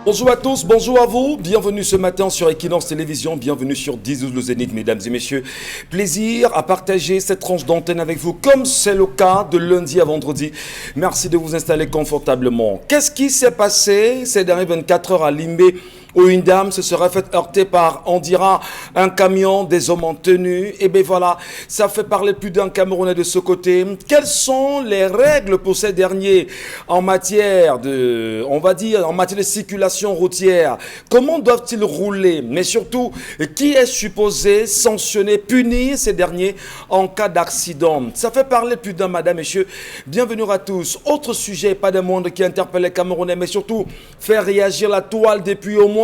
Bonjour à tous, bonjour à vous, bienvenue ce matin sur Equinox Télévision, bienvenue sur 10-12 le Zénith, mesdames et messieurs. Plaisir à partager cette tranche d'antenne avec vous, comme c'est le cas de lundi à vendredi. Merci de vous installer confortablement. Qu'est-ce qui s'est passé ces dernières 24 heures à Limbé, où une dame se serait fait heurter par, on dira, un camion, des hommes en tenue? Et bien voilà, ça fait parler plus d'un Camerounais de ce côté. Quelles sont les règles pour ces derniers en matière de, on va dire, en matière de circulation routière? Comment doivent-ils rouler? Mais surtout, qui est supposé sanctionner, punir ces derniers en cas d'accident? Ça fait parler plus d'un, madame, messieurs. Bienvenue à tous. Autre sujet, pas de monde qui interpelle les Camerounais, mais surtout faire réagir la toile depuis au moins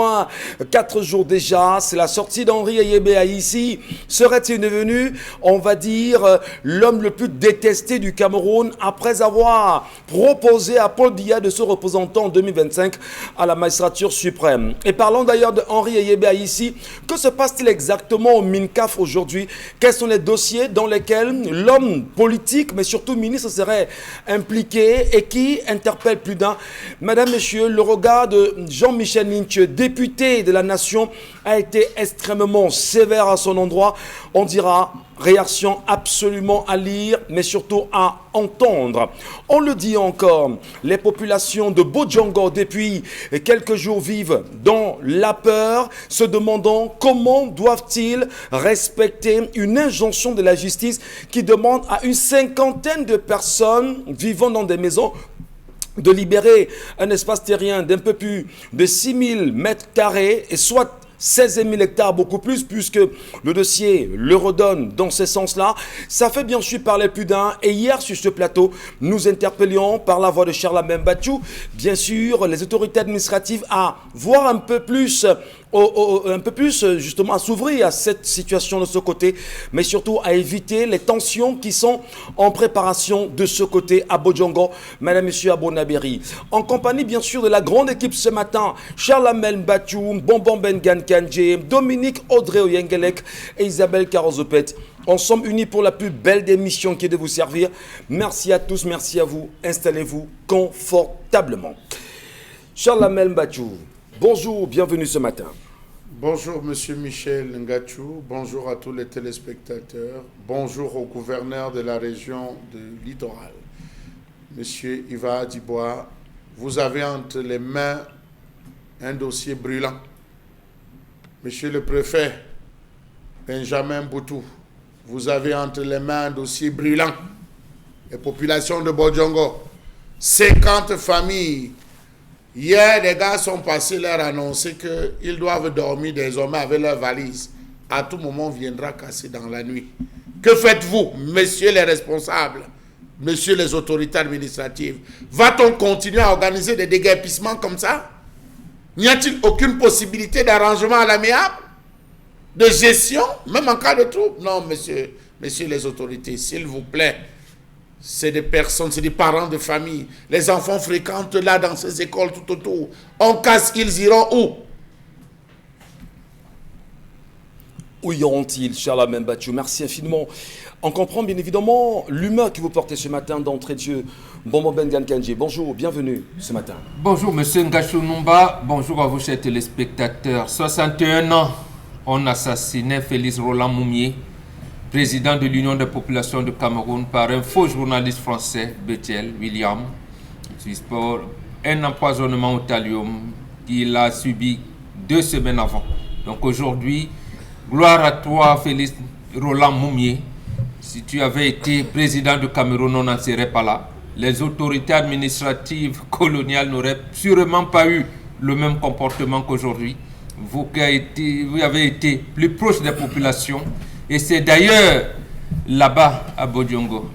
4 jours déjà. C'est la sortie d'Henri Ayébéa ici. Serait-il devenu, on va dire, l'homme le plus détesté du Cameroun après avoir proposé à Paul Biya de se représenter en 2025 à la magistrature suprême? Et parlons d'ailleurs de Henri Ayébéa ici. Que se passe-t-il exactement au MINCAF aujourd'hui? Quels sont les dossiers dans lesquels l'homme politique, mais surtout ministre, serait impliqué et qui interpelle plus d'un? Madame, messieurs, le regard de Jean-Michel Lynch, député de la nation, a été extrêmement sévère à son endroit. On dira réaction absolument à lire, mais surtout à entendre. On le dit encore, les populations de Bodjongo depuis quelques jours vivent dans la peur, se demandant comment doivent-ils respecter une injonction de la justice qui demande à une cinquantaine de personnes vivant dans des maisons de libérer un espace terrien d'un peu plus de 6000 mètres carrés, et soit 16 000 hectares, beaucoup plus, puisque le dossier le redonne dans ce sens-là. Ça fait bien sûr parler plus d'un. Et hier, sur ce plateau, nous interpellions par la voix de Charlemagne Batchou, bien sûr, les autorités administratives à voir un peu plus justement à s'ouvrir à cette situation de ce côté, mais surtout à éviter les tensions qui sont en préparation de ce côté à Bodjongo, madame, monsieur, à Bonabéry. En compagnie bien sûr de la grande équipe ce matin, Charlemagne Batchou, Bonbon Bengan Kandje, Dominique Audrey Oyengelek et Isabelle Carozopet. Ensemble unis pour la plus belle des missions qui est de vous servir. Merci à tous, merci à vous. Installez-vous confortablement. Charlemagne Batchou, bonjour, bienvenue ce matin. Bonjour Monsieur Michel Ngachou, bonjour à tous les téléspectateurs, bonjour au gouverneur de la région de Littoral. Monsieur Iva Dibois, vous avez entre les mains un dossier brûlant. Monsieur le préfet Benjamin Boutou, vous avez entre les mains un dossier brûlant. Les populations de Bodjongo, 50 familles. Hier, les gars sont passés leur annoncer qu'ils doivent dormir désormais avec leurs valises. À tout moment, on viendra casser dans la nuit. Que faites-vous, messieurs les responsables, messieurs les autorités administratives? Va-t-on continuer à organiser des déguerpissements comme ça? N'y a-t-il aucune possibilité d'arrangement à l'amiable? De gestion, même en cas de trouble? Non, messieurs les autorités, s'il vous plaît. C'est des personnes, c'est des parents de famille. Les enfants fréquentent là dans ces écoles tout autour. On casse, ils iront où? Où iront-ils, Charlemagne Batchou? Merci infiniment. On comprend bien évidemment l'humeur que vous portez ce matin d'entrée de jeu. Bonbon Bengan Kandje, bonjour, bienvenue ce matin. Bonjour Monsieur Ngachou Numba, bonjour à vous chers téléspectateurs. 61 ans, on assassinait Félix Roland Moumié, président de l'Union des populations de Cameroun, par un faux journaliste français, Bethel William, pour un empoisonnement au thallium qu'il a subi 2 semaines avant. Donc aujourd'hui, gloire à toi Félix Roland Moumié. Si tu avais été président de Cameroun, on n'en serait pas là. Les autorités administratives coloniales n'auraient sûrement pas eu le même comportement qu'aujourd'hui. Vous avez été plus proche des populations. Et c'est d'ailleurs là-bas, à Bodjongo,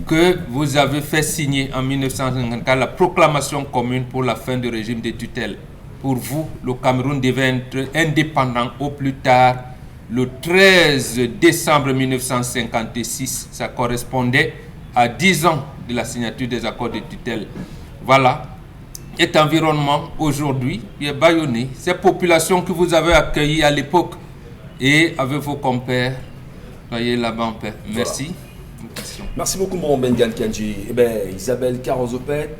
que vous avez fait signer en 1954 la proclamation commune pour la fin du régime de tutelle. Pour vous, le Cameroun devait être indépendant au plus tard le 13 décembre 1956. Ça correspondait à 10 ans de la signature des accords de tutelle. Voilà. Cet environnement, aujourd'hui, est bâillonné. Ces populations que vous avez accueillies à l'époque, et avec vos compères, soyez là-bas en paix. Merci. Voilà. Merci beaucoup, mon Bengan Kanji. Eh bien, Isabelle Carozopet,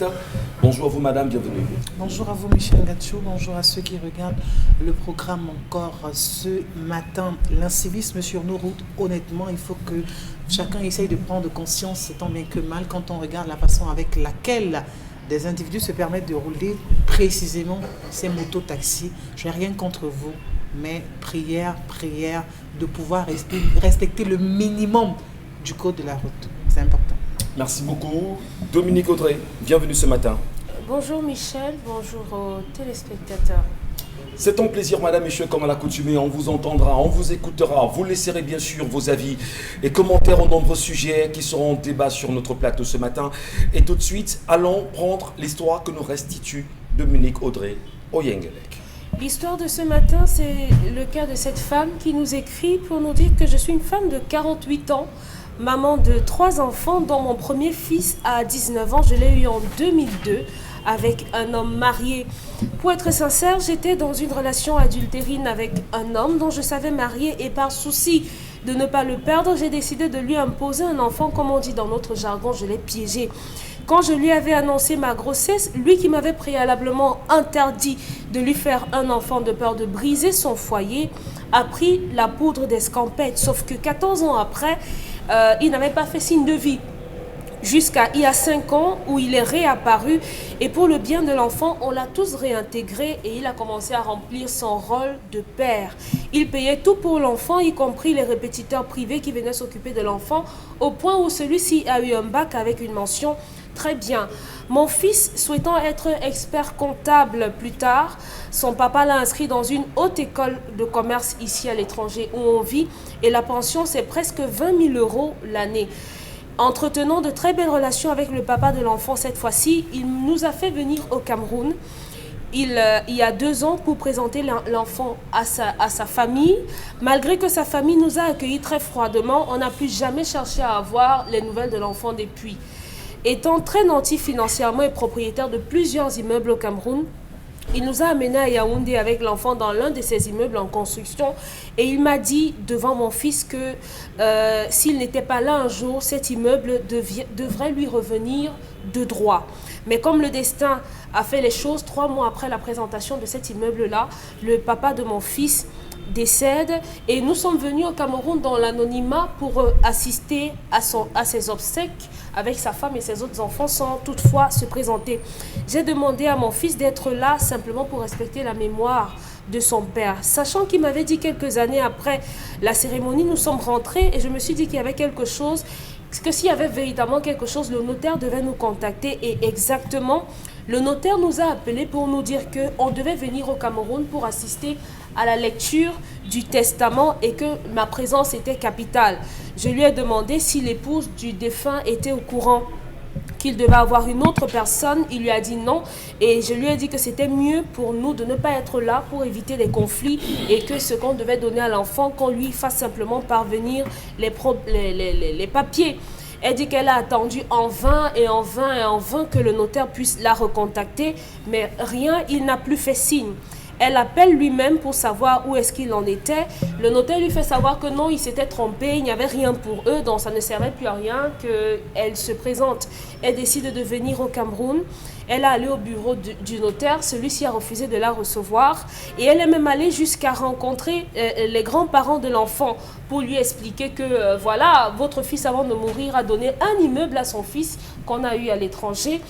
bonjour à vous, madame, bienvenue. Bonjour à vous, Michel Ngachou. Bonjour à ceux qui regardent le programme encore ce matin. L'incivisme sur nos routes, honnêtement, il faut que chacun essaye de prendre conscience, tant bien que mal, quand on regarde la façon avec laquelle des individus se permettent de rouler précisément ces motos-taxis. Je n'ai rien contre vous, mais prière de pouvoir respecter le minimum du code de la route. C'est important. Merci beaucoup. Dominique Audrey, bienvenue ce matin. Bonjour Michel, bonjour aux téléspectateurs. C'est un plaisir, madame, messieurs, comme à l'accoutumée. On vous entendra, on vous écoutera. Vous laisserez bien sûr vos avis et commentaires aux nombreux sujets qui seront en débat sur notre plateau ce matin. Et tout de suite, allons prendre l'histoire que nous restitue Dominique Audrey Oyengelek. L'histoire de ce matin, c'est le cas de cette femme qui nous écrit pour nous dire que je suis une femme de 48 ans, maman de 3 enfants, dont mon premier fils a 19 ans. Je l'ai eu en 2002 avec un homme marié. Pour être sincère, j'étais dans une relation adultérine avec un homme dont je savais marier et par souci de ne pas le perdre, j'ai décidé de lui imposer un enfant, comme on dit dans notre jargon, je l'ai piégé. Quand je lui avais annoncé ma grossesse, lui qui m'avait préalablement interdit de lui faire un enfant de peur de briser son foyer, a pris la poudre d'escampette. Sauf que 14 ans après, il n'avait pas fait signe de vie. Jusqu'à il y a 5 ans où il est réapparu et pour le bien de l'enfant, on l'a tous réintégré et il a commencé à remplir son rôle de père. Il payait tout pour l'enfant, y compris les répétiteurs privés qui venaient s'occuper de l'enfant, au point où celui-ci a eu un bac avec une mention très bien. Mon fils, souhaitant être expert comptable plus tard, son papa l'a inscrit dans une haute école de commerce ici à l'étranger où on vit et la pension c'est presque 20 000 € l'année. Entretenant de très belles relations avec le papa de l'enfant cette fois-ci, il nous a fait venir au Cameroun. Il y a 2 ans pour présenter l'enfant à sa famille. Malgré que sa famille nous a accueillis très froidement, on n'a plus jamais cherché à avoir les nouvelles de l'enfant depuis. Étant très nanti financièrement et propriétaire de plusieurs immeubles au Cameroun, il nous a amenés à Yaoundé avec l'enfant dans l'un de ces immeubles en construction et il m'a dit devant mon fils que s'il n'était pas là un jour, cet immeuble devrait lui revenir de droit. Mais comme le destin a fait les choses, 3 mois après la présentation de cet immeuble-là, le papa de mon fils décède et nous sommes venus au Cameroun dans l'anonymat pour assister à ses obsèques avec sa femme et ses autres enfants sans toutefois se présenter. J'ai demandé à mon fils d'être là simplement pour respecter la mémoire de son père. Sachant qu'il m'avait dit quelques années après la cérémonie, nous sommes rentrés et je me suis dit qu'il y avait quelque chose, que s'il y avait véritablement quelque chose, le notaire devait nous contacter et exactement, le notaire nous a appelés pour nous dire qu'on devait venir au Cameroun pour assister à la lecture du testament et que ma présence était capitale. Je lui ai demandé si l'épouse du défunt était au courant qu'il devait avoir une autre personne. Il lui a dit non et je lui ai dit que c'était mieux pour nous de ne pas être là pour éviter les conflits et que ce qu'on devait donner à l'enfant, qu'on lui fasse simplement parvenir les papiers. Elle dit qu'elle a attendu en vain que le notaire puisse la recontacter, mais rien, il n'a plus fait signe. Elle appelle lui-même pour savoir où est-ce qu'il en était. Le notaire lui fait savoir que non, il s'était trompé, il n'y avait rien pour eux, donc ça ne servait plus à rien qu'elle se présente. Elle décide de venir au Cameroun. Elle est allée au bureau du notaire, celui-ci a refusé de la recevoir et elle est même allée jusqu'à rencontrer les grands-parents de l'enfant pour lui expliquer que voilà, votre fils avant de mourir a donné un immeuble à son fils qu'on a eu à l'étranger.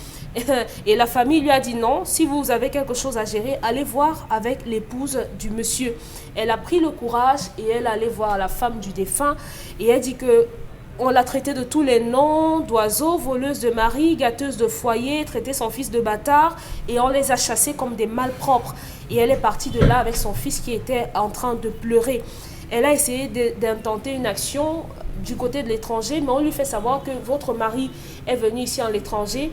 Et la famille lui a dit non, si vous avez quelque chose à gérer, allez voir avec l'épouse du monsieur. Elle a pris le courage et elle allait voir la femme du défunt et elle dit que on l'a traité de tous les noms, d'oiseaux, voleuse de mari, gâteuse de foyer, traité son fils de bâtard et on les a chassés comme des malpropres. Et elle est partie de là avec son fils qui était en train de pleurer. Elle a essayé d'intenter une action du côté de l'étranger, mais on lui fait savoir que votre mari est venu ici en l'étranger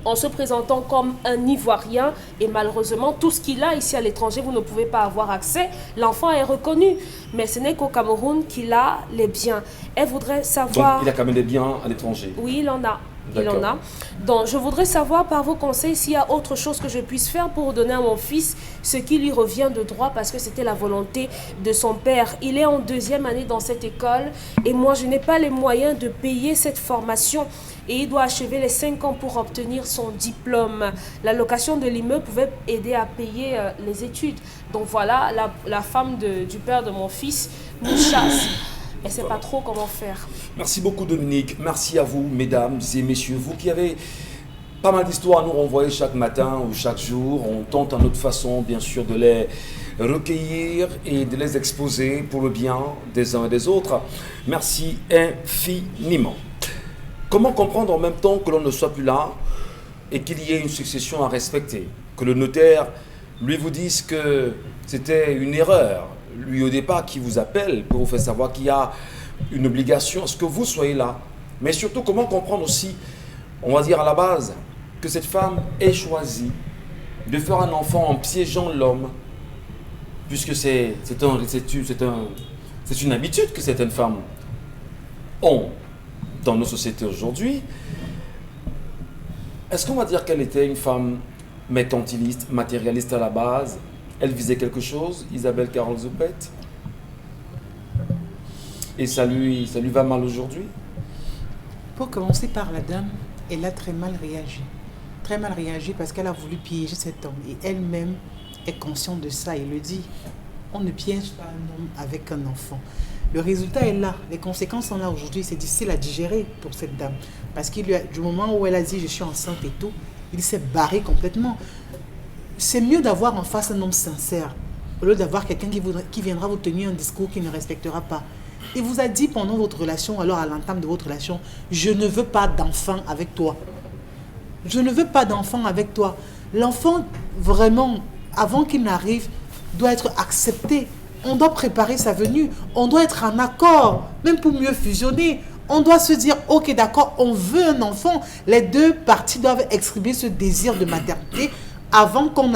en se présentant comme un Ivoirien et malheureusement tout ce qu'il a ici à l'étranger vous ne pouvez pas avoir accès. L'enfant est reconnu mais ce n'est qu'au Cameroun qu'il a les biens. Elle voudrait savoir... Donc il a quand même des biens à l'étranger. Oui, il en a. Il en a. Donc, je voudrais savoir par vos conseils s'il y a autre chose que je puisse faire pour donner à mon fils ce qui lui revient de droit parce que c'était la volonté de son père. Il est en 2e année dans cette école et moi, je n'ai pas les moyens de payer cette formation et il doit achever les 5 ans pour obtenir son diplôme. La location de l'immeuble pouvait aider à payer les études. Donc voilà, la femme du père de mon fils nous chasse. Elle ne sait pas trop comment faire. Merci beaucoup Dominique, merci à vous mesdames et messieurs, vous qui avez pas mal d'histoires à nous renvoyer chaque matin ou chaque jour. On tente à notre façon bien sûr de les recueillir et de les exposer pour le bien des uns et des autres. Merci infiniment. Comment comprendre en même temps que l'on ne soit plus là et qu'il y ait une succession à respecter, que le notaire lui vous dise que c'était une erreur, lui au départ qui vous appelle pour vous faire savoir qu'il y a une obligation à ce que vous soyez là. Mais surtout, comment comprendre aussi, on va dire à la base, que cette femme ait choisi de faire un enfant en piégeant l'homme, puisque c'est une habitude que certaines femmes ont dans nos sociétés aujourd'hui. Est-ce qu'on va dire qu'elle était une femme mercantiliste, matérialiste à la base? Elle visait quelque chose, Isabelle Carole Zoupet? Et ça lui va mal aujourd'hui? Pour commencer par la dame, elle a très mal réagi. Très mal réagi parce qu'elle a voulu piéger cet homme. Et elle-même est consciente de ça et le dit. On ne piège pas un homme avec un enfant. Le résultat est là. Les conséquences sont là aujourd'hui. C'est difficile à digérer pour cette dame. Parce qu'il lui a, du moment où elle a dit « je suis enceinte » et tout, il s'est barré complètement. C'est mieux d'avoir en face un homme sincère au lieu d'avoir quelqu'un qui viendra vous tenir un discours qu'il ne respectera pas. Il vous a dit pendant votre relation, alors à l'entame de votre relation, je ne veux pas d'enfant avec toi. Je ne veux pas d'enfant avec toi. L'enfant, vraiment, avant qu'il n'arrive, doit être accepté. On doit préparer sa venue. On doit être en accord, même pour mieux fusionner. On doit se dire, ok, d'accord, on veut un enfant. Les deux parties doivent exprimer ce désir de maternité avant qu'on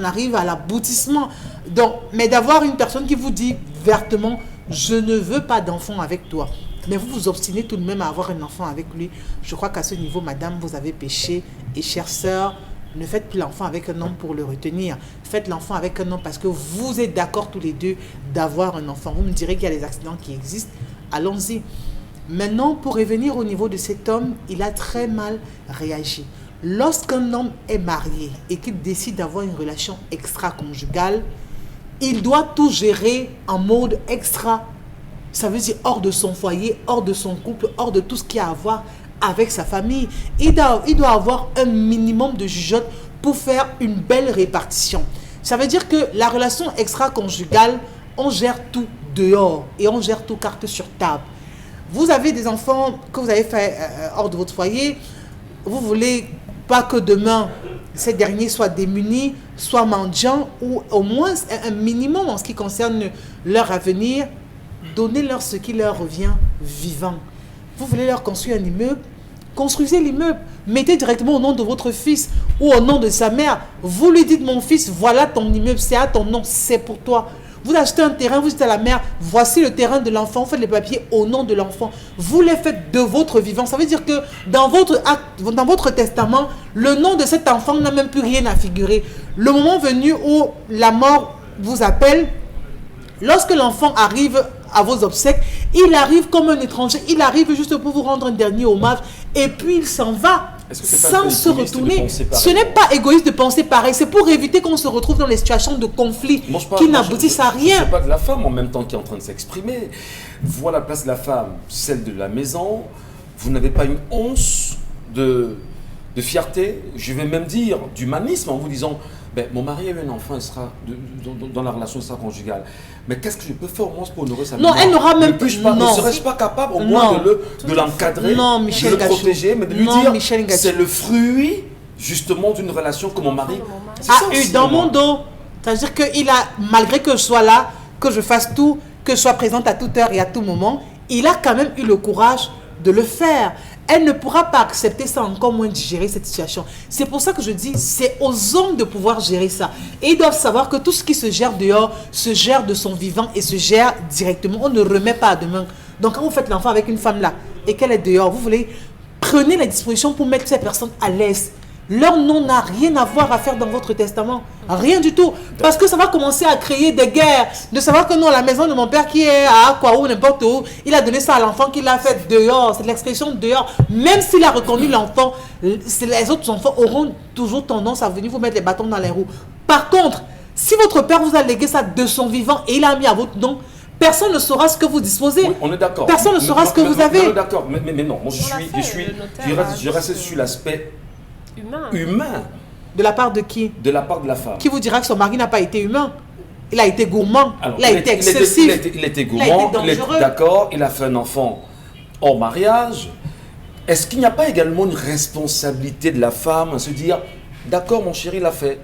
arrive à l'aboutissement. Donc, mais d'avoir une personne qui vous dit vertement, je ne veux pas d'enfant avec toi. Mais vous vous obstinez tout de même à avoir un enfant avec lui. Je crois qu'à ce niveau, madame, vous avez péché. Et chère sœur, ne faites plus l'enfant avec un homme pour le retenir. Faites l'enfant avec un homme parce que vous êtes d'accord tous les deux d'avoir un enfant. Vous me direz qu'il y a des accidents qui existent. Allons-y. Maintenant, pour revenir au niveau de cet homme, il a très mal réagi. Lorsqu'un homme est marié et qu'il décide d'avoir une relation extra-conjugale, il doit tout gérer en mode extra. Ça veut dire hors de son foyer, hors de son couple, hors de tout ce qu'il y a à voir avec sa famille. Il doit avoir un minimum de jugeote pour faire une belle répartition. Ça veut dire que la relation extra-conjugale, on gère tout dehors et on gère tout carte sur table. Vous avez des enfants que vous avez fait hors de votre foyer. Vous voulez pas que demain, ces derniers soient démunis, soient mendiants ou au moins un minimum en ce qui concerne leur avenir. Donnez-leur ce qui leur revient vivant. Vous voulez leur construire un immeuble? Construisez l'immeuble. Mettez directement au nom de votre fils ou au nom de sa mère. Vous lui dites, mon fils, voilà ton immeuble, c'est à ton nom, c'est pour toi. Vous achetez un terrain, vous dites à la mère, voici le terrain de l'enfant, vous faites les papiers au nom de l'enfant. Vous les faites de votre vivant. Ça veut dire que dans votre acte, dans votre testament, le nom de cet enfant n'a même plus rien à figurer. Le moment venu où la mort vous appelle, lorsque l'enfant arrive à vos obsèques, il arrive comme un étranger, il arrive juste pour vous rendre un dernier hommage et puis il s'en va sans se retourner. Ce n'est pas égoïste de penser pareil, c'est pour éviter qu'on se retrouve dans les situations de conflit qui n'aboutissent à rien. Je ne sais pas de la femme en même temps qui est en train de s'exprimer. Voilà la place de la femme, celle de la maison. Vous n'avez pas une once de fierté, je vais même dire d'humanisme en vous disant mon mari a eu un enfant, il sera dans la relation extra-conjugale. Mais qu'est-ce que je peux faire au moins pour honorer sa mémoire? Non, elle n'aura même plus. Ne serais-je pas capable au moins de l'encadrer, de le protéger, mais de lui dire c'est le fruit justement d'une relation que mon mari a eu dans mon dos. C'est-à-dire qu'il a, malgré que je sois là, que je fasse tout, que je sois présente à toute heure et à tout moment, il a quand même eu le courage de le faire. Elle ne pourra pas accepter ça, encore moins digérer cette situation. C'est pour ça que je dis, c'est aux hommes de pouvoir gérer ça. Et ils doivent savoir que tout ce qui se gère dehors, se gère de son vivant et se gère directement. On ne remet pas à demain. Donc quand vous faites l'enfant avec une femme là, et qu'elle est dehors, vous voulez prenez les dispositions pour mettre ces personnes à l'aise. Leur nom n'a rien à voir à faire dans votre testament. Rien du tout. Parce que ça va commencer à créer des guerres. De savoir que non, la maison de mon père qui est à Aqua ou n'importe où, il a donné ça à l'enfant qu'il a fait dehors. C'est l'expression dehors. Même s'il a reconnu l'enfant, les autres enfants auront toujours tendance à venir vous mettre les bâtons dans les roues. Par contre, si votre père vous a légué ça de son vivant et il a mis à votre nom, personne ne saura ce que vous disposez. Oui, on est d'accord. Personne ne saura ce que vous avez. On est d'accord. Mais non, moi je reste sur l'aspect humain. De la part de qui? De la part de la femme. Qui vous dira que son mari n'a pas été humain? Il a été gourmand. Alors, il a été excessif. Il était gourmand. Il a été dangereux. D'accord. Il a fait un enfant hors mariage. Est-ce qu'il n'y a pas également une responsabilité de la femme à se dire, d'accord, mon chéri l'a fait.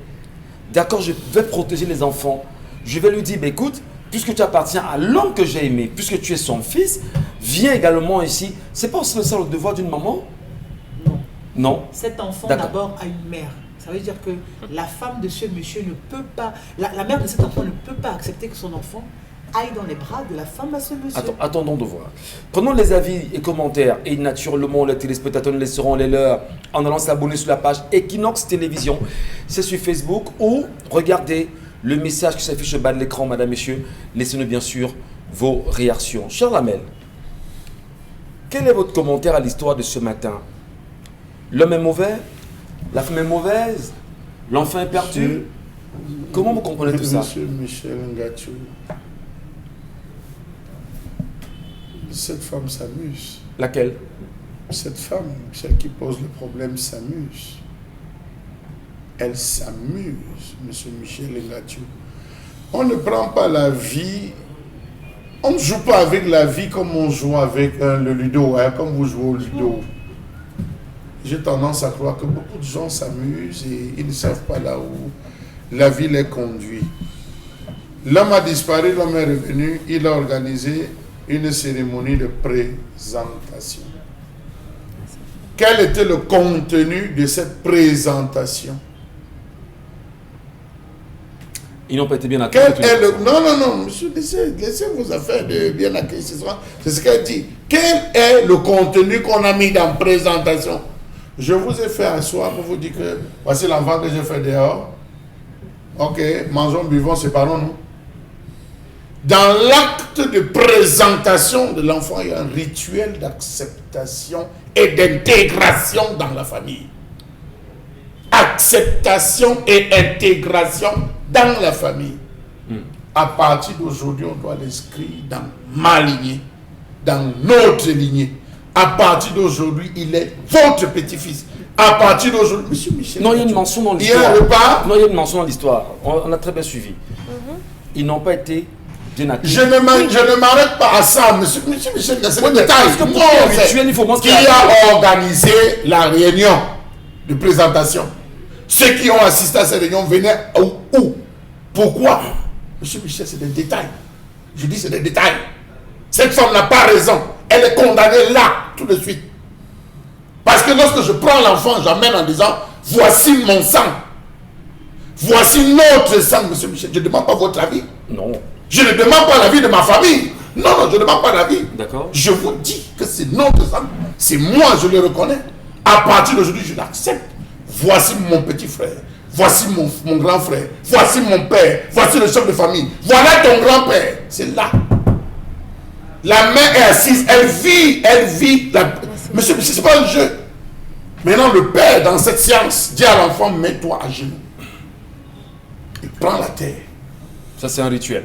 D'accord, je vais protéger les enfants. Je vais lui dire, bah, écoute, puisque tu appartiens à l'homme que j'ai aimé, puisque tu es son fils, viens également ici. C'est pas aussi ça le devoir d'une maman? Non. Cet enfant d'abord a une mère. Ça veut dire que la femme de ce monsieur ne peut pas, la mère de cet enfant ne peut pas accepter que son enfant aille dans les bras de la femme à ce monsieur. Attendons de voir. Prenons les avis et commentaires et naturellement les téléspectateurs nous laisseront les leurs en allant s'abonner sur la page Equinox Télévision. C'est sur Facebook ou regardez le message qui s'affiche au bas de l'écran, madame, messieurs. Laissez-nous bien sûr vos réactions. Cher Lamel, quel est votre commentaire à l'histoire de ce matin? L'homme est mauvais? La femme est mauvaise? L'enfant est perdu? Comment vous comprenez tout ça? Monsieur Michel Ngachou, cette femme s'amuse. Laquelle? Cette femme, celle qui pose le problème, s'amuse. Elle s'amuse, monsieur Michel Ngachou. On ne prend pas la vie, on ne joue pas avec la vie comme on joue avec le ludo, hein, comme vous jouez au ludo. J'ai tendance à croire que beaucoup de gens s'amusent et ils ne savent pas là où la vie les conduit. L'homme a disparu, l'homme est revenu, il a organisé une cérémonie de présentation. Quel était le contenu de cette présentation? Ils n'ont pas été bien accueillis. Non, monsieur, laissez vos affaires de bien accueillis. C'est ce qu'elle dit. Quel est le contenu qu'on a mis dans la présentation? Je vous ai fait asseoir pour vous dire que voici l'enfant que j'ai fait dehors. Ok, mangeons, buvons, séparons-nous. Dans l'acte de présentation de l'enfant, il y a un rituel d'acceptation et d'intégration dans la famille. Acceptation et intégration dans la famille. À partir d'aujourd'hui, on doit l'inscrire dans ma lignée, dans notre lignée. À partir d'aujourd'hui, il est votre petit-fils. À partir d'aujourd'hui, monsieur Michel. Non, il y a une mention dans l'histoire. Il y a un repas. Non, il y a une mention dans l'histoire. On a très bien suivi. Ils n'ont pas été bien accueillis. Je ne m'arrête pas à ça, monsieur Michel. C'est le détail. Parce que pour le rituel, il faut montrer. Qui a organisé la réunion de présentation? Ceux qui ont assisté à cette réunion venaient où? Pourquoi? Monsieur Michel, c'est des détails. Je dis c'est des détails. Cette femme n'a pas raison. Elle est condamnée là, tout de suite. Parce que lorsque je prends l'enfant, j'amène en disant, voici mon sang. Voici notre sang, monsieur Michel. Je ne demande pas votre avis. Non. Je ne demande pas l'avis de ma famille. Non, je ne demande pas l'avis. D'accord. Je vous dis que c'est notre sang. C'est moi, je le reconnais. À partir d'aujourd'hui, je l'accepte. Voici mon petit frère. Voici mon grand frère. Voici mon père. Voici le chef de famille. Voilà ton grand-père. C'est là. La mère est assise. Elle vit. Monsieur, ce n'est pas un jeu. Maintenant, le père, dans cette séance, dit à l'enfant, mets-toi à genoux. Il prend la terre. Ça, c'est un rituel.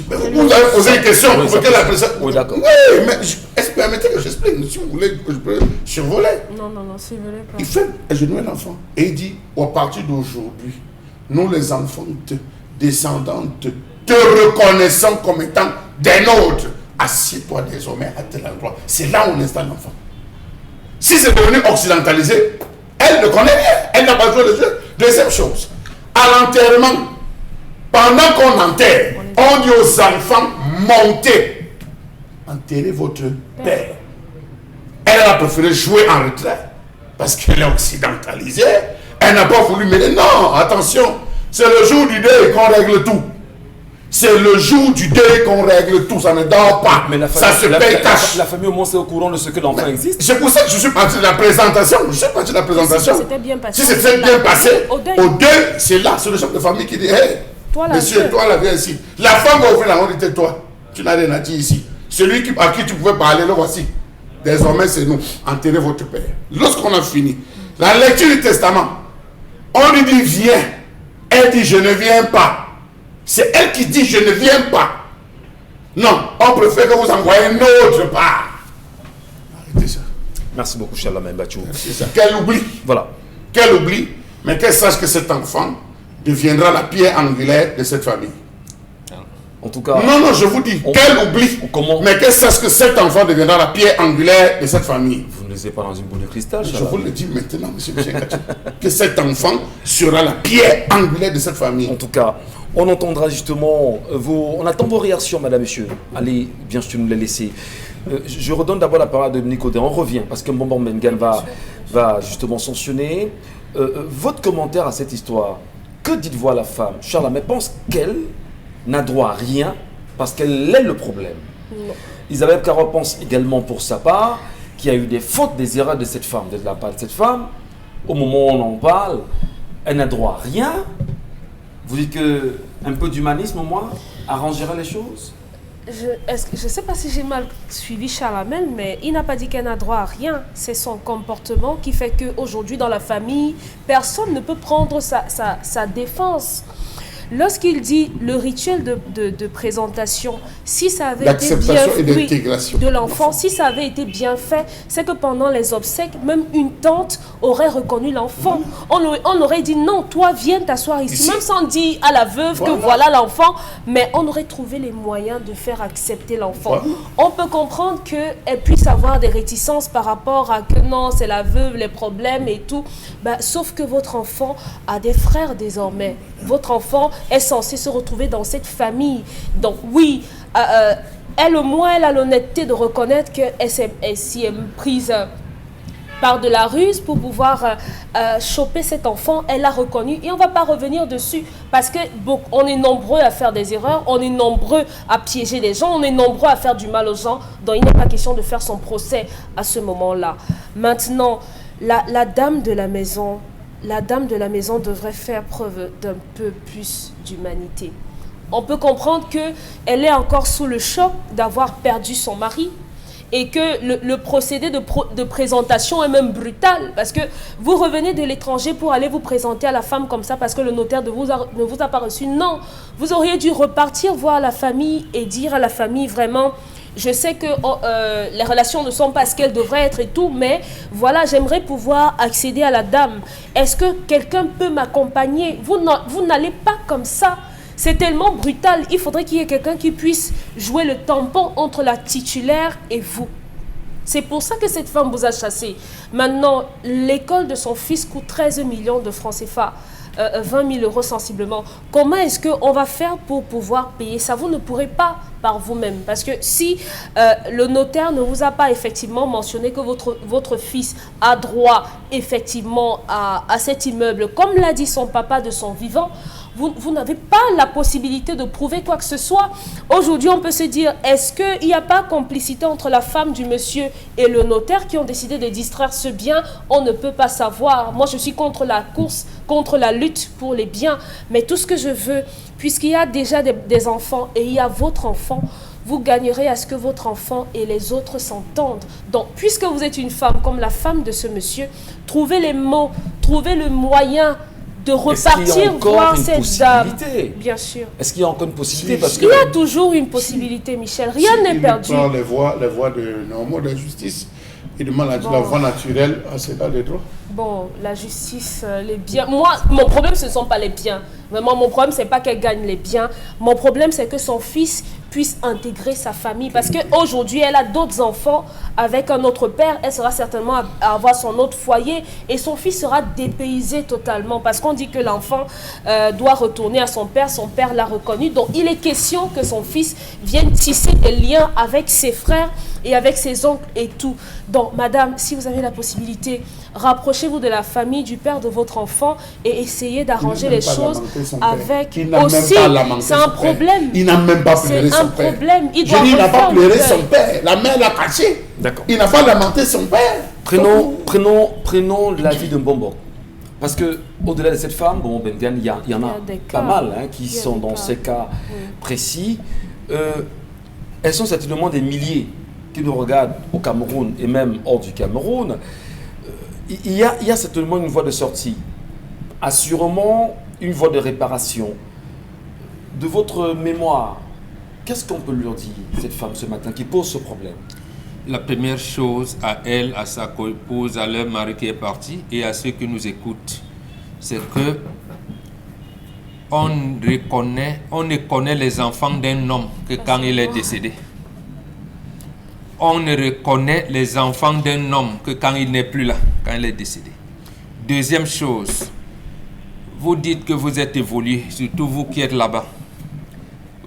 Vous avez posé une question oui, pour que la personne... Oui, d'accord. Oui, mais est-ce que permettez que j'explique? Si vous voulez que je peux survoler. Non, survoler pas. Il fait agenouiller l'enfant. Et il dit, à partir d'aujourd'hui, nous les enfants descendantes te reconnaissons comme étant des nôtres. Assieds-toi désormais à tel endroit. C'est là où on installe l'enfant. Si c'est devenu occidentalisé, elle ne connaît rien. Elle n'a pas joué le jeu. Deuxième chose, à l'enterrement, pendant qu'on enterre, on dit aux enfants, montez, enterrez votre père. Elle a préféré jouer en retrait parce qu'elle est occidentalisée. Elle n'a pas voulu mêler. Non, attention, c'est le jour du deuil qu'on règle tout. C'est le jour du deuil qu'on règle tout, ça ne dort pas. Mais ça se paye cash. La famille au moins c'est au courant de ce que l'enfant existe. C'est pour ça que je suis parti de la présentation. Je suis parti de la présentation. Si c'était bien passé. Si c'était bien passé, au deuil, c'est là, c'est le chef de famille qui dit, hey, monsieur, toi là, viens ici. La femme va ouvrir la honte, tais-toi. Tu n'as rien à dire ici. Celui à qui tu pouvais parler, le voici. Désormais, c'est nous. Enterrez votre père. Lorsqu'on a fini, la lecture du testament, on lui dit, viens. Elle dit, je ne viens pas. C'est elle qui dit, je ne viens pas. Non, on préfère que vous envoyez une autre part. Arrêtez ça. Merci beaucoup, Charlemagne Bachou. C'est ça. Qu'elle oublie. Voilà. Qu'elle oublie, mais qu'elle sache que cet enfant deviendra la pierre angulaire de cette famille. En tout cas... Non, je vous dis, qu'elle oublie, mais qu'elle sache que cet enfant deviendra la pierre angulaire de cette famille. Vous ne laissez pas dans une boule de cristal, je vous le dis maintenant, monsieur Gachou, que cet enfant sera la pierre angulaire de cette famille. En tout cas, on entendra justement on attend vos réactions, madame, monsieur. Allez, bien sûr, nous les laisser. Je redonne d'abord la parole à Dominique Audin. On revient, parce que Mbombo Mbengan va justement sanctionner. Votre commentaire à cette histoire, que dites-vous à la femme? Charlemagne pense qu'elle n'a droit à rien parce qu'elle est le problème. Non. Isabelle Caro pense également pour sa part qu'il y a eu des fautes, des erreurs de cette femme, de la part de cette femme. Au moment où on en parle, elle n'a droit à rien. Vous dites qu'un peu d'humanisme, au moins, arrangerait les choses? Je ne sais pas si j'ai mal suivi Charlemagne, mais il n'a pas dit qu'elle n'a droit à rien. C'est son comportement qui fait qu'aujourd'hui, dans la famille, personne ne peut prendre sa défense. Lorsqu'il dit le rituel de présentation, si ça avait été bien fait de l'enfant, si ça avait été bien fait, c'est que pendant les obsèques, même une tante aurait reconnu l'enfant. On aurait dit non, toi viens t'asseoir ici, même sans dire à la veuve que voilà l'enfant, mais on aurait trouvé les moyens de faire accepter l'enfant. On peut comprendre qu'elle puisse avoir des réticences par rapport à que non, c'est la veuve, les problèmes et tout, sauf que votre enfant a des frères désormais. Votre enfant est censé se retrouver dans cette famille. Donc oui, elle au moins elle a l'honnêteté de reconnaître qu'elle s'y est prise par de la ruse pour pouvoir choper cet enfant. Elle l'a reconnu et on ne va pas revenir dessus parce que on est nombreux à faire des erreurs, on est nombreux à piéger les gens, on est nombreux à faire du mal aux gens. Donc il n'est pas question de faire son procès à ce moment-là. Maintenant, la dame de la maison... La dame de la maison devrait faire preuve d'un peu plus d'humanité. On peut comprendre qu'elle est encore sous le choc d'avoir perdu son mari et que le procédé de présentation est même brutal parce que vous revenez de l'étranger pour aller vous présenter à la femme comme ça parce que le notaire ne vous a pas reçu. Non, vous auriez dû repartir voir la famille et dire à la famille vraiment... Je sais que les relations ne sont pas ce qu'elles devraient être et tout, mais voilà, j'aimerais pouvoir accéder à la dame. Est-ce que quelqu'un peut m'accompagner? Vous n'allez pas comme ça. C'est tellement brutal. Il faudrait qu'il y ait quelqu'un qui puisse jouer le tampon entre la titulaire et vous. C'est pour ça que cette femme vous a chassé. Maintenant, l'école de son fils coûte 13 millions de francs CFA. 20 000 euros sensiblement. Comment est-ce qu'on va faire pour pouvoir payer ça? Vous ne pourrez pas par vous-même. Parce que si le notaire ne vous a pas effectivement mentionné que votre fils a droit effectivement à cet immeuble, comme l'a dit son papa de son vivant, vous n'avez pas la possibilité de prouver quoi que ce soit. Aujourd'hui, on peut se dire, est-ce qu'il n'y a pas complicité entre la femme du monsieur et le notaire qui ont décidé de distraire ce bien? On ne peut pas savoir. Moi, je suis contre la course, contre la lutte pour les biens. Mais tout ce que je veux, puisqu'il y a déjà des enfants et il y a votre enfant, vous gagnerez à ce que votre enfant et les autres s'entendent. Donc, puisque vous êtes une femme comme la femme de ce monsieur, trouvez les mots, trouvez le moyen de repartir voir cette dame. Bien sûr. Est-ce qu'il y a encore une possibilité? Parce que il y a toujours une possibilité, Michel. Rien n'est perdu. Prend les voies normaux de la justice, il demande la voie naturelle à cet état de droit. Bon, la justice, les biens... Moi, mon problème, ce ne sont pas les biens. Vraiment, mon problème, ce n'est pas qu'elle gagne les biens. Mon problème, c'est que son fils puisse intégrer sa famille. Parce qu'aujourd'hui, elle a d'autres enfants avec un autre père. Elle sera certainement à avoir son autre foyer. Et son fils sera dépaysé totalement. Parce qu'on dit que l'enfant doit retourner à son père. Son père l'a reconnu. Donc, il est question que son fils vienne tisser des liens avec ses frères et avec ses oncles et tout. Donc, madame, si vous avez la possibilité, rapprochez-vous de la famille, du père de votre enfant et essayez d'arranger les choses avec aussi. C'est un problème. Il n'a même pas pleuré son père. C'est un problème. Il n'a pas pleuré son père. La mère l'a caché. D'accord. Il n'a pas lamenté son père. Prenons la vie de Mbombo. Parce que au-delà de cette femme, bon, il y en a pas mal qui sont dans ces cas précis. Elles sont certainement des milliers qui nous regardent au Cameroun et même hors du Cameroun. Il y a certainement une voie de sortie, assurément une voie de réparation. De votre mémoire, qu'est-ce qu'on peut leur dire, cette femme ce matin, qui pose ce problème? La première chose à elle, à sa épouse, à leur mari qui est parti et à ceux qui nous écoutent, c'est que on ne connaît les enfants d'un homme que quand il est décédé. On ne reconnaît les enfants d'un homme que quand il n'est plus là, quand il est décédé. Deuxième chose, vous dites que vous êtes évolué, surtout vous qui êtes là-bas.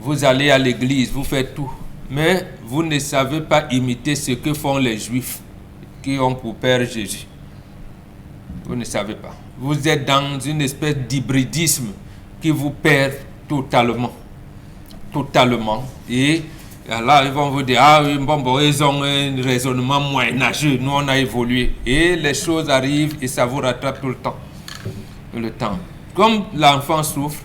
Vous allez à l'église, vous faites tout. Mais vous ne savez pas imiter ce que font les Juifs qui ont pour père Jésus. Vous ne savez pas. Vous êtes dans une espèce d'hybridisme qui vous perd totalement. Totalement. Et là, ils vont vous dire, ah oui, bon, ils ont un raisonnement moyenâgeux. Nous, on a évolué. Et les choses arrivent et ça vous rattrape tout le temps. Comme l'enfant souffre,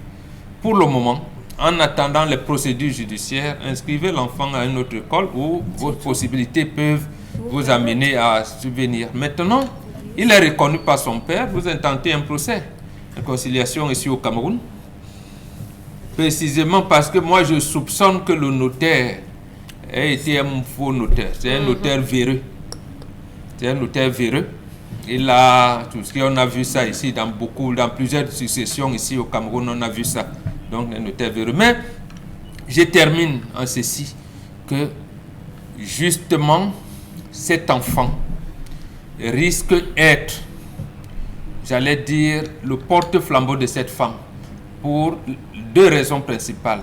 pour le moment, en attendant les procédures judiciaires, inscrivez l'enfant à une autre école où vos possibilités peuvent vous amener à subvenir. Maintenant, il est reconnu par son père, vous intentez un procès de conciliation ici au Cameroun. Précisément parce que moi je soupçonne que le notaire a été un faux notaire. C'est un notaire véreux. C'est un notaire véreux. Il a tout ce qu'on a vu ça ici dans plusieurs successions ici au Cameroun, on a vu ça. Donc un notaire véreux. Mais je termine en ceci que justement cet enfant risque d'être, j'allais dire, le porte-flambeau de cette femme pour deux raisons principales.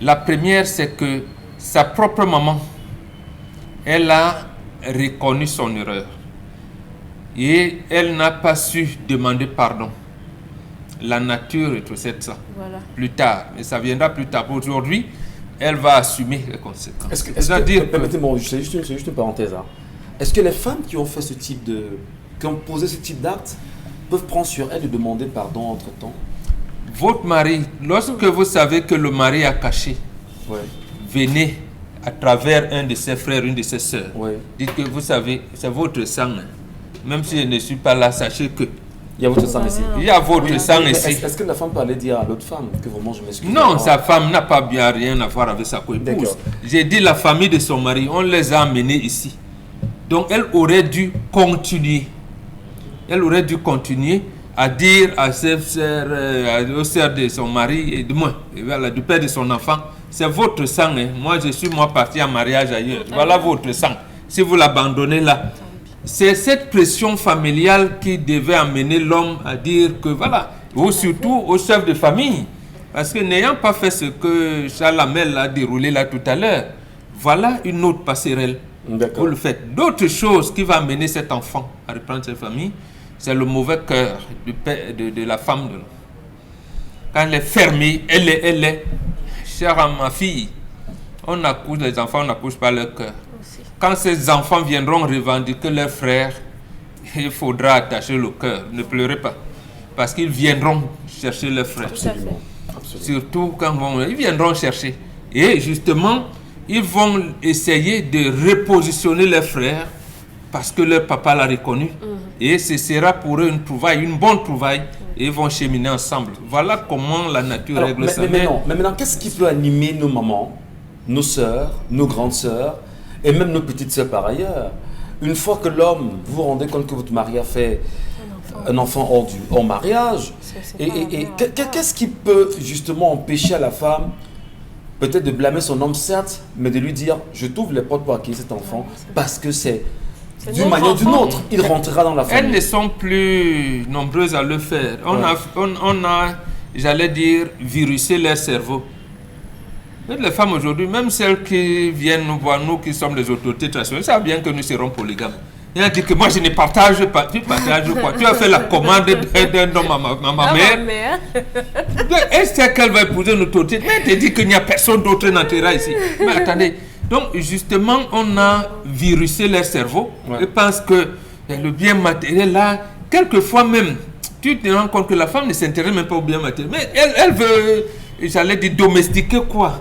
La première, c'est que sa propre maman, elle a reconnu son erreur et elle n'a pas su demander pardon. La nature rétrocède ça plus tard, mais ça viendra plus tard. Aujourd'hui, elle va assumer les conséquences. Permettez-moi, c'est juste une parenthèse. Est-ce que les femmes qui ont fait qui ont posé ce type d'acte, peuvent prendre sur elles de demander pardon entre-temps? Votre mari, lorsque vous savez que le mari a caché, venez à travers un de ses frères, une de ses sœurs. Dites que vous savez, c'est votre sang. Même si je ne suis pas là, sachez que il y a votre sang ici. Il y a votre sang ici. Est-ce que la femme peut aller dire à l'autre femme que vraiment je m'excuse? Non, sa femme n'a pas bien rien à voir avec sa co-épouse. J'ai dit la famille de son mari, on les a amenés ici. Donc elle aurait dû continuer. Elle aurait dû continuer à dire à ses sœurs, aux sœurs de son mari et de moi, du père de son enfant, c'est votre sang. Hein. Moi, je suis parti en mariage ailleurs. Voilà votre sang. Si vous l'abandonnez là, c'est cette pression familiale qui devait amener l'homme à dire que voilà, ou surtout au chef de famille. Parce que n'ayant pas fait ce que Charles Hamel a déroulé là tout à l'heure, voilà une autre passerelle. Vous le faites. D'autres choses qui vont amener cet enfant à reprendre cette famille, c'est le mauvais cœur de la femme. Quand elle est fermée, elle est chère à ma fille. On accouche les enfants, on n'accouche pas leur cœur. Quand ces enfants viendront revendiquer leurs frères, il faudra attacher le cœur. Ne pleurez pas. Parce qu'ils viendront chercher leurs frères. Absolument. Surtout quand ils viendront chercher. Et justement, ils vont essayer de repositionner leurs frères parce que leur papa l'a reconnu. Et ce sera pour eux une bonne trouvaille. Et ils vont cheminer ensemble. Voilà comment la nature règle ça. Mais maintenant, qu'est-ce qui peut animer nos mamans, nos sœurs, nos grandes sœurs et même nos petites sœurs par ailleurs? Une fois que l'homme, vous vous rendez compte que votre mari a fait un enfant hors mariage, qu'est-ce qui peut justement empêcher à la femme peut-être de blâmer son homme, certes, mais de lui dire je t'ouvre les portes pour accueillir cet enfant parce que c'est d'une manière ou d'une autre, il rentrera dans la famille. Elles ne sont plus nombreuses à le faire. On a, j'allais dire, virusé leur cerveau. Les femmes aujourd'hui, même celles qui viennent nous voir, nous qui sommes les autorités traditionnelles, savent bien que nous serons polygames. Il a dit que moi je ne partage pas. Tu partages quoi? Tu as fait la commande d'un homme à ma mère. Est-ce qu'elle va épouser une autorité? Mais elle te dit qu'il n'y a personne d'autre n'entrera ici. Mais attendez. Donc justement, on a virusé leur cerveau. Et pense que le bien matériel là, quelquefois même, tu te rends compte que la femme ne s'intéresse même pas au bien matériel. Mais elle veut, j'allais dire, domestiquer quoi?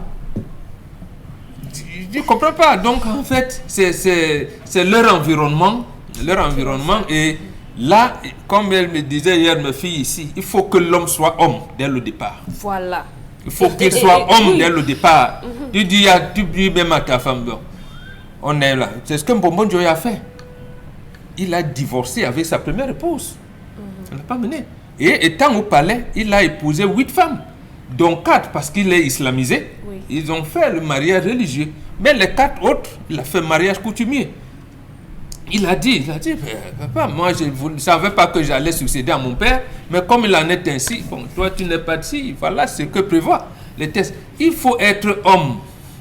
Je ne comprends pas. Donc, en fait, c'est leur environnement. Et là, comme elle me disait hier, ma fille ici, il faut que l'homme soit homme dès le départ. Voilà. Il faut qu'il soit homme dès le départ. Tu dis même à ta femme, bon, on est là. C'est ce que Mbombo Njoya a fait. Il a divorcé avec sa première épouse. On n'a pas mené. Et étant au palais, il a épousé 8 femmes, dont 4 parce qu'il est islamisé. Oui. Ils ont fait le mariage religieux. Mais les 4 autres, il a fait mariage coutumier. Il a dit, papa, moi je ne savais pas que j'allais succéder à mon père, mais comme il en est ainsi, bon, toi tu n'es pas ici, voilà ce que prévoit les tests. Il faut être homme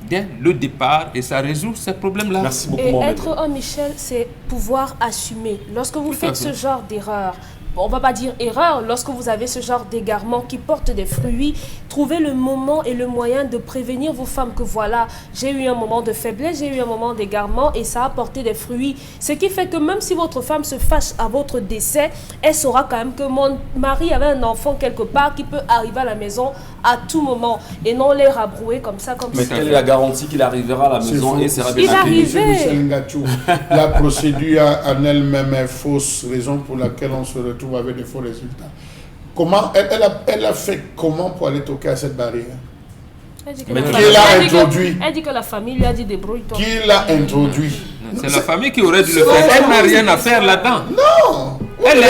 dès le départ et ça résout ces problèmes-là. Merci beaucoup, et Mohamed. être homme, Michel, c'est pouvoir assumer. Lorsque vous faites ce genre d'erreur, on ne va pas dire erreur, lorsque vous avez ce genre d'égarement qui porte des fruits, trouvez le moment et le moyen de prévenir vos femmes que voilà, j'ai eu un moment de faiblesse, j'ai eu un moment d'égarement et ça a porté des fruits. Ce qui fait que même si votre femme se fâche à votre décès, elle saura quand même que mon mari avait un enfant quelque part qui peut arriver à la maison à tout moment et non les rabrouer comme ça. Mais quelle est la garantie qu'il arrivera à la maison et sera bien accueilli? Michel Ngachou, la procédure en elle-même est fausse, raison pour laquelle on se retrouve avec des faux résultats. Comment elle a fait comment pour aller toquer à cette barrière? Qui l'a introduit? Elle dit que la famille lui a dit débrouille-toi. Qui l'a introduit? C'est la famille qui aurait dû le faire. Elle n'a rien à faire là-dedans. Non. Elle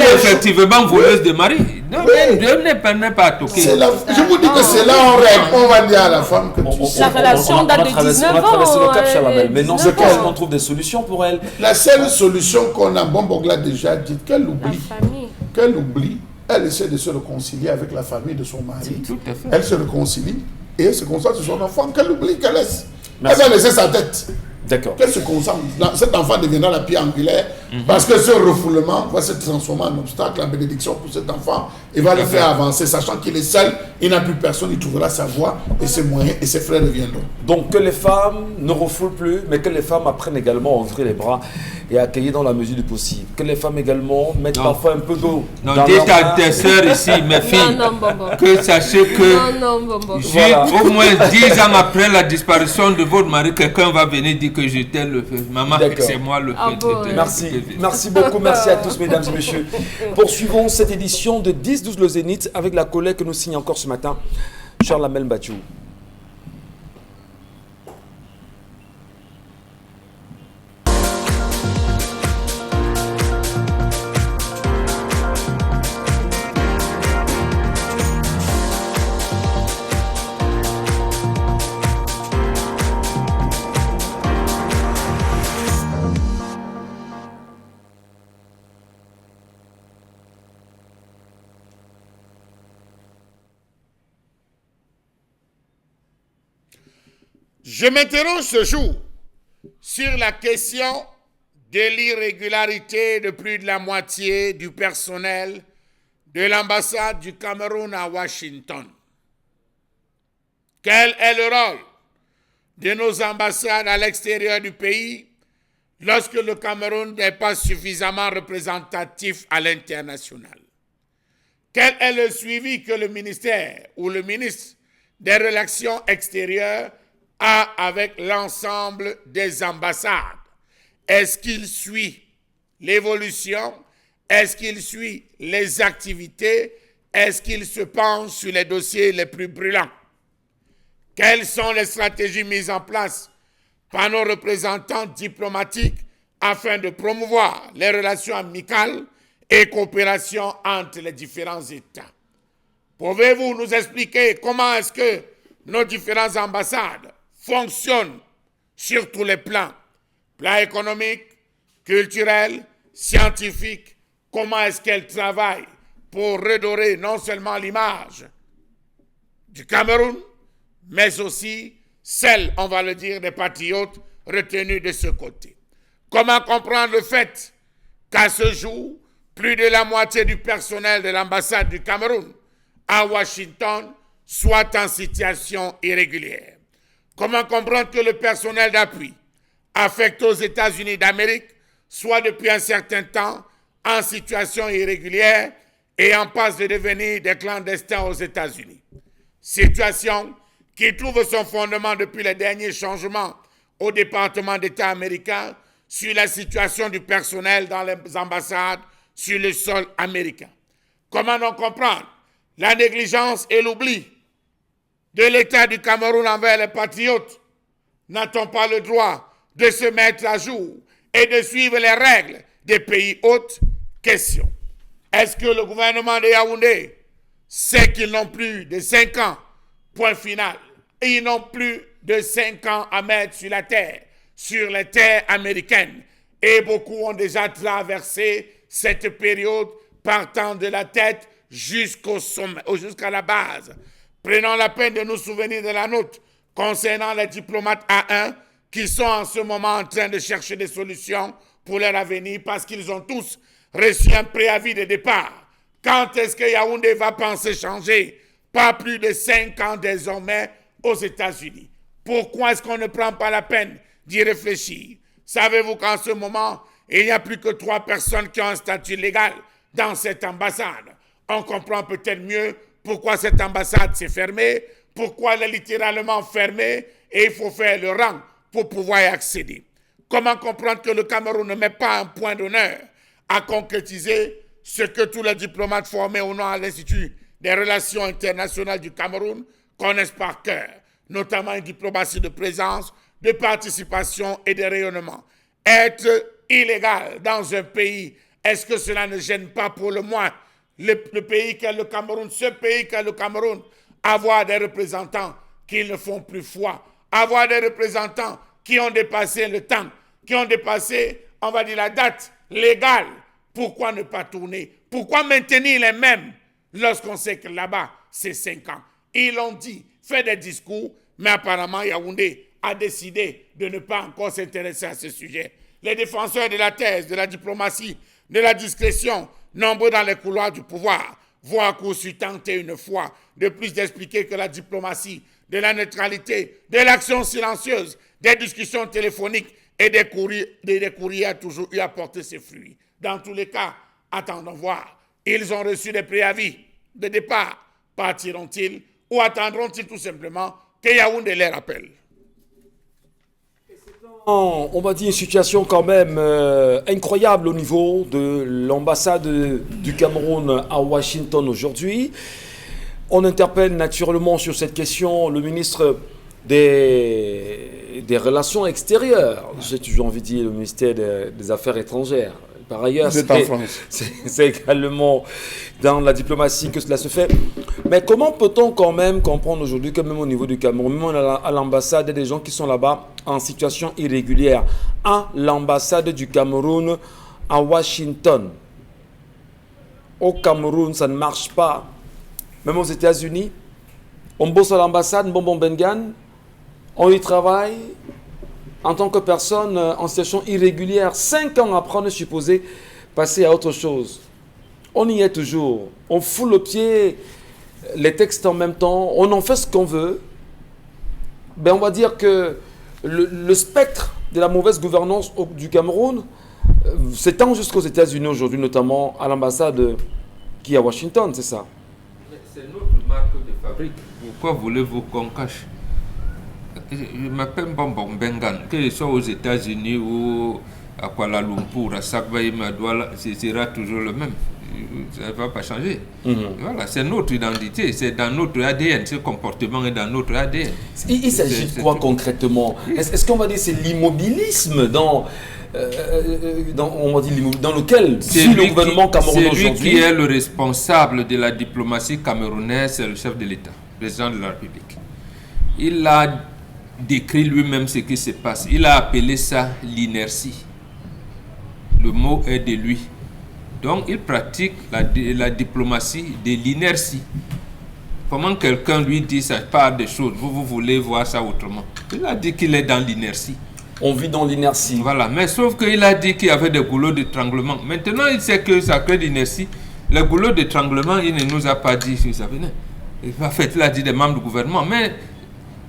est effectivement voleuse de mari. Non, elle n'est pas toquée. Je vous dis que c'est là on va dire à la femme que la relation date de 19 ans. On a traversé le cap, Chalamel. Mais non, c'est qu'on trouve des solutions pour elle. La seule solution qu'on a, Bombogla déjà dit, qu'elle oublie. Elle essaie de se réconcilier avec la famille de son mari. Tout à fait. Elle se réconcilie et elle se concentre sur son enfant. Qu'elle oublie, qu'elle laisse. Elle va laisser sa tête. D'accord. Qu'elle se concentre. Cet enfant deviendra la pierre angulaire parce que ce refoulement va se transformer en obstacle, en bénédiction pour cet enfant et va le faire avancer, sachant qu'il est seul, il n'a plus personne, il trouvera sa voie et ses moyens et ses frères reviendront. Donc que les femmes ne refoulent plus, mais que les femmes apprennent également à ouvrir les bras et à accueillir dans la mesure du possible. Que les femmes également mettent parfois un peu d'eau. Non, dites à tes sœurs ici, mes filles, que sachez que au moins 10 ans après la disparition de votre mari, quelqu'un va venir dire que j'étais le fait. Maman, c'est moi le fait. Merci beaucoup, merci à tous mesdames et messieurs. Poursuivons cette édition de 10-12 le Zénith avec la collègue que nous signe encore ce matin, Charles Amel Bachou. Je m'interroge ce jour sur la question de l'irrégularité de plus de la moitié du personnel de l'ambassade du Cameroun à Washington. Quel est le rôle de nos ambassades à l'extérieur du pays lorsque le Cameroun n'est pas suffisamment représentatif à l'international? Quel est le suivi que le ministère ou le ministre des Relations extérieures a avec l'ensemble des ambassades? Est-ce qu'il suit l'évolution? Est-ce qu'il suit les activités? Est-ce qu'il se penche sur les dossiers les plus brûlants? Quelles sont les stratégies mises en place par nos représentants diplomatiques afin de promouvoir les relations amicales et coopération entre les différents États? Pouvez-vous nous expliquer comment est-ce que nos différentes ambassades fonctionnent sur tous les plans économique, culturel, scientifique? Comment est-ce qu'elles travaillent pour redorer non seulement l'image du Cameroun, mais aussi celle, on va le dire, des patriotes retenus de ce côté. Comment comprendre le fait qu'à ce jour, plus de la moitié du personnel de l'ambassade du Cameroun à Washington soit en situation irrégulière? Comment comprendre que le personnel d'appui affecté aux États-Unis d'Amérique soit depuis un certain temps en situation irrégulière et en passe de devenir des clandestins aux États-Unis? Situation qui trouve son fondement depuis les derniers changements au département d'État américain sur la situation du personnel dans les ambassades sur le sol américain. Comment donc comprendre la négligence et l'oubli de l'État du Cameroun envers les patriotes? N'a-t-on pas le droit de se mettre à jour et de suivre les règles des pays hôtes? Question. Est-ce que le gouvernement de Yaoundé sait qu'ils n'ont plus de 5 ans, point final, et ils n'ont plus de 5 ans à mettre sur la terre, sur les terres américaines, et beaucoup ont déjà traversé cette période partant de la tête jusqu'au sommet, jusqu'à la base. Prenons la peine de nous souvenir de la note concernant les diplomates A1 qui sont en ce moment en train de chercher des solutions pour leur avenir parce qu'ils ont tous reçu un préavis de départ. Quand est-ce que Yaoundé va penser changer? Pas plus de 5 ans désormais aux États-Unis. Pourquoi est-ce qu'on ne prend pas la peine d'y réfléchir? Savez-vous qu'en ce moment, il n'y a plus que 3 personnes qui ont un statut légal dans cette ambassade? On comprend peut-être mieux pourquoi cette ambassade s'est fermée, pourquoi elle est littéralement fermée et il faut faire le rang pour pouvoir y accéder. Comment comprendre que le Cameroun ne met pas un point d'honneur à concrétiser ce que tous les diplomates formés au nom à l'Institut des relations internationales du Cameroun connaissent par cœur, notamment une diplomatie de présence, de participation et de rayonnement. Être illégal dans un pays, est-ce que cela ne gêne pas pour le moins le pays qu'est le Cameroun, ce pays qu'est le Cameroun, avoir des représentants qui ne font plus foi, avoir des représentants qui ont dépassé le temps, qui ont dépassé, on va dire, la date légale? Pourquoi ne pas tourner? Pourquoi maintenir les mêmes lorsqu'on sait que là-bas, c'est 5 ans? Ils l'ont dit, fait des discours, mais apparemment Yaoundé a décidé de ne pas encore s'intéresser à ce sujet. Les défenseurs de la thèse, de la diplomatie, de la discrétion, nombreux dans les couloirs du pouvoir, voient à coup sur tenté une fois de plus d'expliquer que la diplomatie, de la neutralité, de l'action silencieuse, des discussions téléphoniques et des courriers a toujours eu à porter ses fruits. Dans tous les cas, attendons voir. Ils ont reçu des préavis de départ. Partiront-ils ou attendront-ils tout simplement que Yaoundé les rappelle? On va dire une situation quand même incroyable au niveau de l'ambassade du Cameroun à Washington aujourd'hui. On interpelle naturellement sur cette question le ministre des Relations extérieures. J'ai toujours envie de dire le ministère des Affaires étrangères. Par ailleurs, c'est également dans la diplomatie que cela se fait. Mais comment peut-on quand même comprendre aujourd'hui que même au niveau du Cameroun, même à l'ambassade, il y a des gens qui sont là-bas en situation irrégulière, à l'ambassade du Cameroun à Washington. Au Cameroun, ça ne marche pas. Même aux États-Unis, on bosse à l'ambassade, Bonbon Bengan, on y travaille en tant que personne en situation irrégulière. 5 ans après, on est supposé passer à autre chose. On y est toujours. On fout le pied, les textes en même temps. On en fait ce qu'on veut. Ben, on va dire que le spectre de la mauvaise gouvernance du Cameroun s'étend jusqu'aux États-Unis aujourd'hui, notamment à l'ambassade qui est à Washington, c'est ça. C'est notre marque de fabrique. Pourquoi voulez-vous qu'on cache? Je m'appelle Bonbon Bengan, que ce soit aux États-Unis ou à Kuala Lumpur, à Sakbaï Madouala, ce sera toujours le même. Ça ne va pas changer. Voilà, c'est notre identité, c'est dans notre ADN, ce comportement est dans notre ADN. Il s'agit de quoi concrètement? Est-ce qu'on va dire que c'est l'immobilisme dans lequel suit le gouvernement camerounais aujourd'hui? C'est lui qui est le responsable de la diplomatie camerounaise, c'est le chef de l'État, le président de la République. Il a décrit lui-même ce qui se passe. Il a appelé ça l'inertie. Le mot est de lui. Donc il pratique la diplomatie de l'inertie. Comment quelqu'un lui dit ça part des choses, vous voulez voir ça autrement. Il a dit qu'il est dans l'inertie. On vit dans l'inertie. Voilà, mais sauf qu'il a dit qu'il y avait des goulots d'étranglement. Maintenant, il sait que ça crée l'inertie. Les goulots d'étranglement, il ne nous a pas dit si ça venait. En fait, il a dit des membres du gouvernement. Mais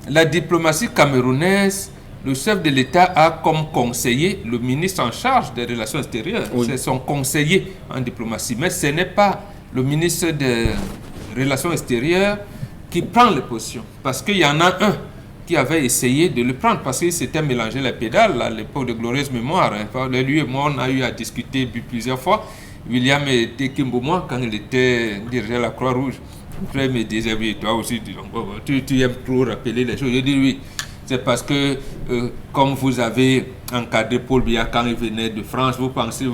la diplomatie camerounaise, le chef de l'État a comme conseiller le ministre en charge des relations extérieures. Oui. C'est son conseiller en diplomatie. Mais ce n'est pas le ministre des relations extérieures qui prend les positions. Parce qu'il y en a un qui avait essayé de le prendre parce qu'il s'était mélangé les pédales à l'époque de Glorieuse Mémoire. Lui et moi, on a eu à discuter plusieurs fois. William était Kimbouma quand il était dirigé à la Croix-Rouge. Après, il me disait, oui, toi aussi, tu aimes trop rappeler les choses. Je dis oui, c'est parce que, comme vous avez encadré Paul Biya quand il venait de France, vous pensez,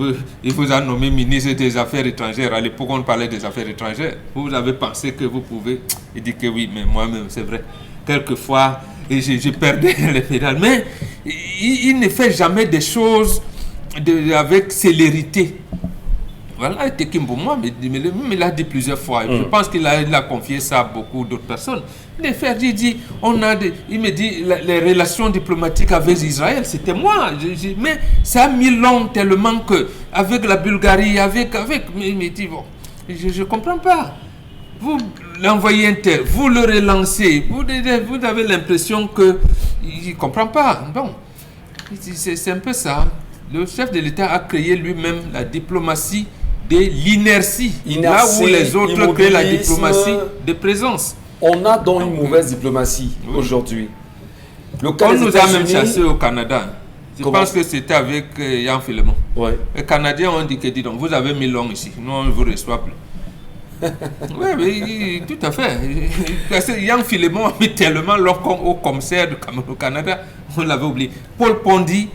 il vous a nommé ministre des Affaires étrangères. À l'époque, on parlait des Affaires étrangères. Vous avez pensé que vous pouvez. Il dit que oui, mais moi-même, c'est vrai. Quelquefois, je perdais les pédales. Mais il ne fait jamais des choses avec célérité. Voilà, il était Kimbouma, mais il l'a dit plusieurs fois. Je pense qu'il a confié ça à beaucoup d'autres personnes. Les frères, il me dit, les relations diplomatiques avec Israël, c'était moi. Mais ça a mis long tellement que, avec la Bulgarie, mais il me dit, bon, je ne comprends pas. Vous l'envoyez un tel, vous le relancez, vous avez l'impression qu'il ne comprend pas. Bon, c'est un peu ça. Le chef de l'État a créé lui-même la diplomatie de l'inertie, là où les autres créent la diplomatie de présence. On a donc une mauvaise diplomatie aujourd'hui. On nous a même chassés au Canada. Je pense que c'était avec Yann Philemon. Ouais. Les Canadiens ont dit que, dis donc, vous avez mis long ici, nous on ne vous reçoit plus. Oui, tout à fait. Parce que Yann Philemon a mis tellement long au commissaire du Cameroun au Canada, on l'avait oublié. Paul Pondy,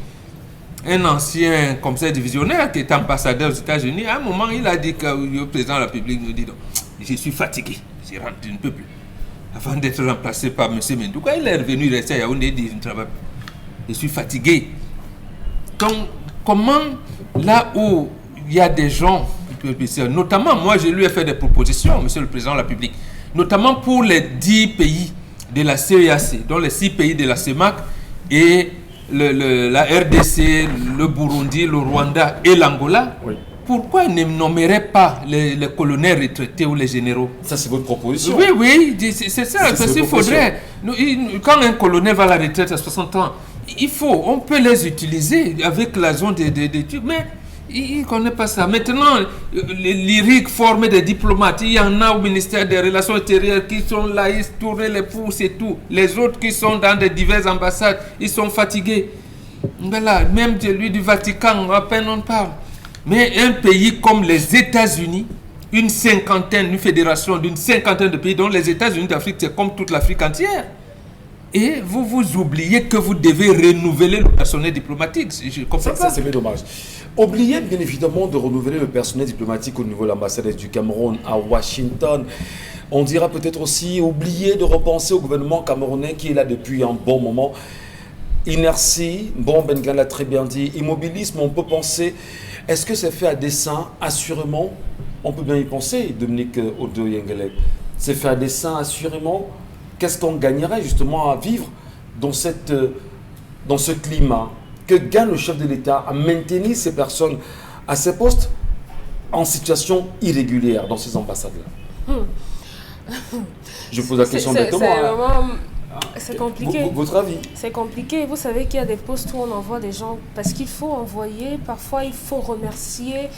un ancien commissaire divisionnaire qui est ambassadeur aux États-Unis, à un moment, il a dit que le président de la République nous dit donc, je suis fatigué, je rentre, je ne peux plus. Avant d'être remplacé par M. Mendouka, il est revenu rester à Yaoundé et dit je ne travaille plus. Je suis fatigué. Donc, comment, là où il y a des gens, notamment, moi, je lui ai fait des propositions, M. le président de la République, notamment pour les 10 pays de la CEAC, dont les 6 pays de la CEMAC et la RDC, le Burundi, le Rwanda et l'Angola, oui. Pourquoi ils ne nommeraient pas les colonels retraités ou les généraux? Ça, c'est votre proposition? Oui, c'est ça. Parce qu'il faudrait, quand un colonel va à la retraite à 60 ans, on peut les utiliser avec la zone des trucs, mais ils ne connaissent pas ça. Maintenant, les lyriques formés des diplomates, il y en a au ministère des Relations extérieures qui sont là, ils tournent les pouces et tout. Les autres qui sont dans des diverses ambassades, ils sont fatigués. Voilà, même celui du Vatican, à peine on parle. Mais un pays comme les États-Unis, une fédération d'une cinquantaine de pays, dont les États-Unis d'Afrique, c'est comme toute l'Afrique entière. Et vous oubliez que vous devez renouveler le personnel diplomatique. Je comprends pas. Ça, c'est bien dommage. Oubliez bien évidemment de renouveler le personnel diplomatique au niveau de l'ambassade du Cameroun à Washington. On dira peut-être aussi oublier de repenser au gouvernement camerounais qui est là depuis un bon moment. Inertie, bon, Bengan l'a très bien dit, immobilisme, on peut penser, est-ce que c'est fait à dessein? Assurément, on peut bien y penser, Dominique Odo Yengelek. C'est fait à dessein, assurément. Qu'est-ce qu'on gagnerait justement à vivre dans ce climat? Que gagne le chef de l'État à maintenir ces personnes à ces postes en situation irrégulière dans ces ambassades-là? Je pose la question bêtement. C'est compliqué. Votre avis? C'est compliqué. Vous savez qu'il y a des postes où on envoie des gens parce qu'il faut envoyer. Parfois, il faut remercier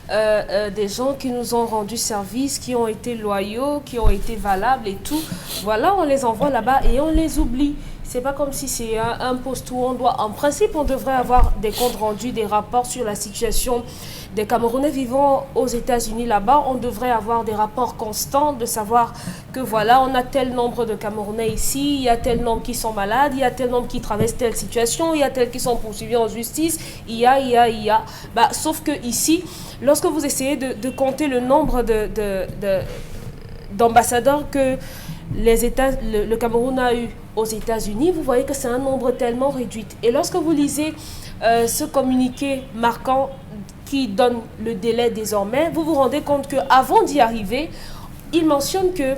des gens qui nous ont rendu service, qui ont été loyaux, qui ont été valables et tout. Voilà, on les envoie là-bas et on les oublie. C'est pas comme si c'est un poste où on doit, en principe, on devrait avoir des comptes rendus, des rapports sur la situation des Camerounais vivant aux États-Unis là-bas. On devrait avoir des rapports constants de savoir que voilà, on a tel nombre de Camerounais ici, il y a tel nombre qui sont malades, il y a tel nombre qui traversent telle situation, il y a tel qui sont poursuivis en justice, il y a. Bah, sauf que ici, lorsque vous essayez de compter le nombre d'ambassadeurs que le Cameroun a eu aux États-Unis, vous voyez que c'est un nombre tellement réduit. Et lorsque vous lisez ce communiqué marquant qui donne le délai désormais, vous vous rendez compte qu'avant d'y arriver, il mentionne que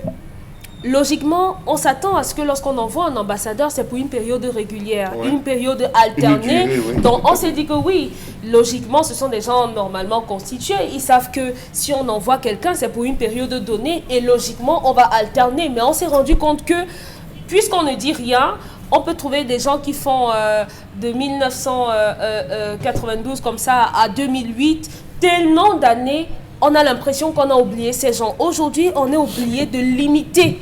logiquement, on s'attend à ce que lorsqu'on envoie un ambassadeur, c'est pour une période régulière, Ouais. une période alternée. Une durée, oui. Donc on s'est dit que oui, logiquement, ce sont des gens normalement constitués. Ils savent que si on envoie quelqu'un, c'est pour une période donnée et logiquement, on va alterner. Mais on s'est rendu compte que, puisqu'on ne dit rien, on peut trouver des gens qui font de 1992 comme ça à 2008, tellement d'années, on a l'impression qu'on a oublié ces gens. Aujourd'hui, on est oublié de limiter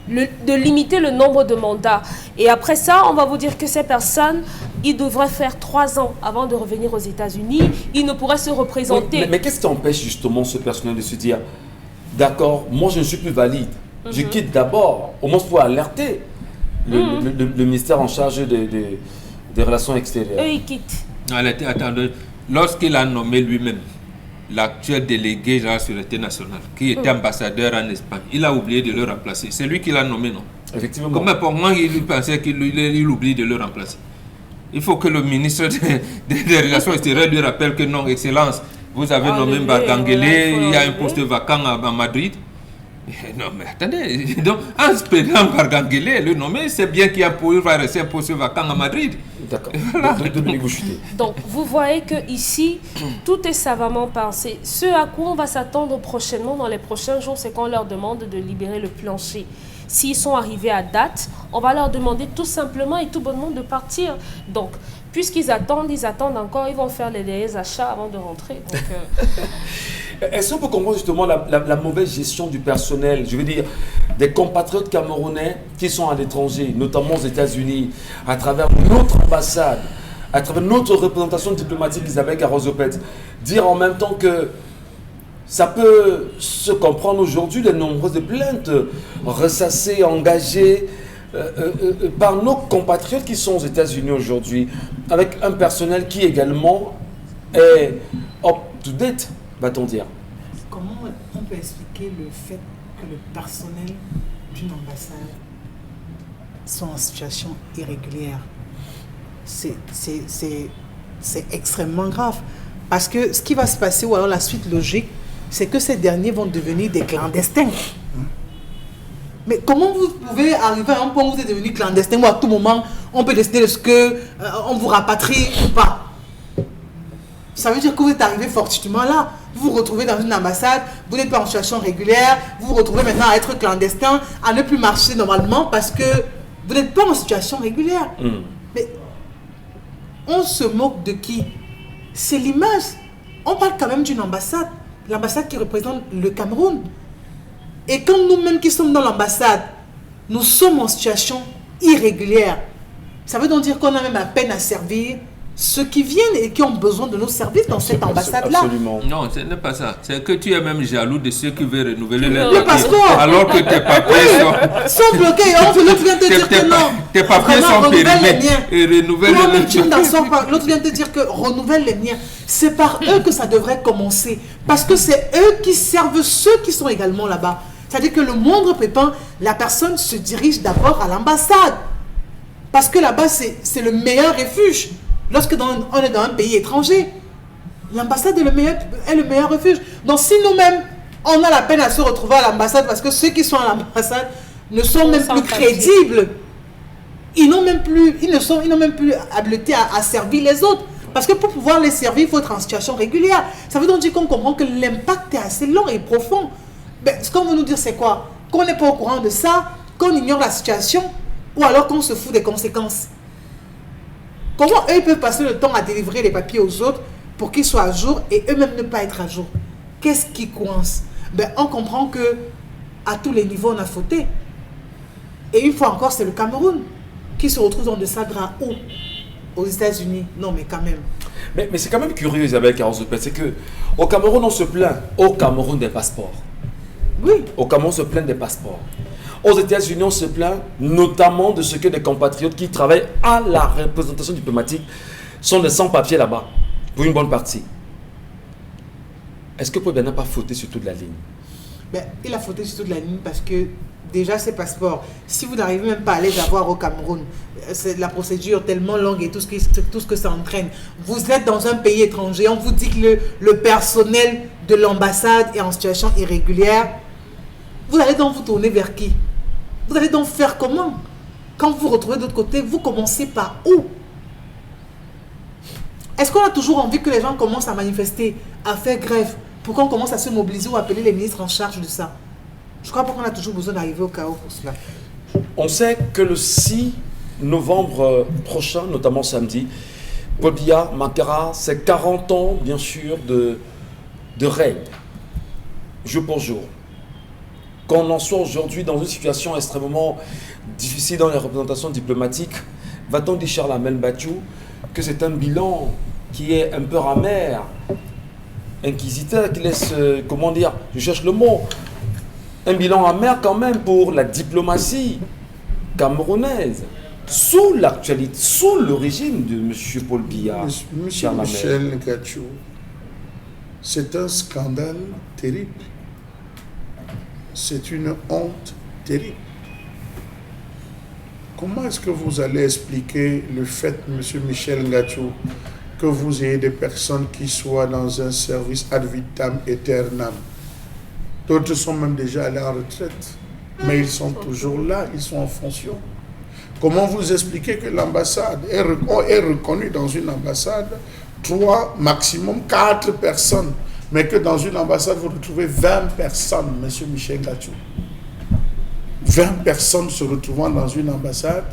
le nombre de mandats. Et après ça, on va vous dire que ces personnes, ils devraient faire 3 ans avant de revenir aux États-Unis. Ils ne pourraient se représenter. Oui, mais qu'est-ce qui empêche justement ce personnel de se dire, d'accord, moi je ne suis plus valide. Je quitte d'abord, au moins pour alerter le ministère en charge des relations extérieures. Eux, ils quittent. Attendez, lorsqu'il a nommé lui-même l'actuel délégué de la sécurité nationale, qui était ambassadeur en Espagne, il a oublié de le remplacer. C'est lui qui l'a nommé, non? Effectivement. Comment pour moi il pensait qu'il oublie de le remplacer? Il faut que le ministre des Relations extérieures lui rappelle que non, Excellence, vous avez nommé Barganguélé, il y a un poste vacant à Madrid. Non mais attendez, donc en spécial Barganguélé, le nommé, c'est bien qu'il y a pour rester un poste vacant à Madrid. D'accord. Dominique Bouchouté. Donc, vous voyez que ici, tout est savamment pensé. Ce à quoi on va s'attendre prochainement, dans les prochains jours, c'est qu'on leur demande de libérer le plancher. S'ils sont arrivés à date, on va leur demander tout simplement et tout bonnement de partir. Donc, puisqu'ils attendent encore, ils vont faire les derniers achats avant de rentrer. Donc, Est-ce qu'on peut comprendre justement la mauvaise gestion du personnel, je veux dire, des compatriotes camerounais qui sont à l'étranger, notamment aux États-Unis, à travers notre ambassade, à travers notre représentation diplomatique Isabelle Garozopet, dire en même temps que ça peut se comprendre aujourd'hui, les nombreuses plaintes ressassées, engagées par nos compatriotes qui sont aux États-Unis aujourd'hui, avec un personnel qui également est up-to-date, va-t-on dire. Comment on peut expliquer le fait que le personnel d'une ambassade soit en situation irrégulière? C'est extrêmement grave. Parce que ce qui va se passer, ou alors la suite logique, c'est que ces derniers vont devenir des clandestins. Mais comment vous pouvez arriver à un point où vous êtes devenu clandestin, où à tout moment, on peut décider de ce que on vous rapatrie ou pas? Ça veut dire que vous êtes arrivé fortuitement là. Vous vous retrouvez dans une ambassade, vous n'êtes pas en situation régulière, vous vous retrouvez maintenant à être clandestin, à ne plus marcher normalement parce que vous n'êtes pas en situation régulière. Mais on se moque de qui? C'est l'image. On parle quand même d'une ambassade. L'ambassade qui représente le Cameroun. Et quand nous-mêmes qui sommes dans l'ambassade, nous sommes en situation irrégulière, ça veut donc dire qu'on a même à peine à servir ceux qui viennent et qui ont besoin de nos services dans cette ambassade-là. Absolument. Non, ce n'est pas ça. C'est que tu es même jaloux de ceux qui veulent renouveler les Le passeport. alors que tes papiers Sont bloqués, l'autre vient te dire que non. tes papiers Vraiment, sont renouvelle périmés. les miens. Et renouvelle Toi-même, les tu n'en sors pas. L'autre vient te dire que renouvelle les miens. C'est par eux que ça devrait commencer. Parce que c'est eux qui servent ceux qui sont également là-bas. C'est-à-dire que le moindre pépin, la personne se dirige d'abord à l'ambassade. Parce que là-bas, c'est le meilleur refuge. Lorsque on est dans un pays étranger, l'ambassade est le meilleur refuge. Donc si nous-mêmes, on a la peine à se retrouver à l'ambassade parce que ceux qui sont à l'ambassade ne sont même plus crédibles. Ils n'ont même plus habilité à servir les autres. Parce que pour pouvoir les servir, il faut être en situation régulière. Ça veut donc dire qu'on comprend que l'impact est assez long et profond. Mais ce qu'on veut nous dire, c'est quoi? Qu'on n'est pas au courant de ça, qu'on ignore la situation, ou alors qu'on se fout des conséquences. Comment eux peuvent passer le temps à délivrer les papiers aux autres pour qu'ils soient à jour et eux-mêmes ne pas être à jour? Qu'est-ce qui coince? On comprend que à tous les niveaux, on a fauté. Et une fois encore, c'est le Cameroun qui se retrouve dans de ça drap où? Aux États-Unis. Non, mais quand même. Mais c'est quand même curieux, Isabelle Garozopet, c'est que au Cameroun, on se plaint. Au Cameroun, des passeports. Oui. Au Cameroun, on se plaint des passeports. Aux États-Unis, on se plaint notamment de ce que des compatriotes qui travaillent à la représentation diplomatique sont des sans-papiers là-bas, pour une bonne partie. Est-ce que Paul n'a pas fauté sur toute la ligne? Il a fauté sur toute la ligne parce que déjà ces passeports, si vous n'arrivez même pas à les avoir au Cameroun, c'est la procédure tellement longue et tout ce que ça entraîne. Vous êtes dans un pays étranger, on vous dit que le personnel de l'ambassade est en situation irrégulière. Vous allez donc vous tourner vers qui? Vous allez donc faire comment? Quand vous vous retrouvez de l'autre côté, vous commencez par où? Est-ce qu'on a toujours envie que les gens commencent à manifester, à faire grève, pour qu'on commence à se mobiliser ou appeler les ministres en charge de ça? Je crois pas qu'on a toujours besoin d'arriver au chaos pour cela. On sait que le 6 novembre prochain, notamment samedi, Paul Biya marquera ses 40 ans, bien sûr, de règne, jour pour jour. Qu'on en soit aujourd'hui dans une situation extrêmement difficile dans les représentations diplomatiques, va-t-on dire, Charles Amel Bachou, que c'est un bilan qui est un peu amer, inquisiteur, qui laisse, comment dire, je cherche le mot, un bilan amer quand même pour la diplomatie camerounaise, sous l'actualité, sous le régime de M. Paul Biya. Monsieur Michel Ngachou, c'est un scandale terrible. C'est une honte terrible. Comment est-ce que vous allez expliquer le fait, monsieur Michel Ngachou, que vous ayez des personnes qui soient dans un service ad vitam aeternam? D'autres sont même déjà allés en retraite, mais ils sont toujours là, ils sont en fonction. Comment vous expliquez que l'ambassade est reconnue dans une ambassade 3, maximum 4 personnes, mais que dans une ambassade, vous retrouvez 20 personnes, monsieur Michel Ngachou? 20 personnes se retrouvant dans une ambassade,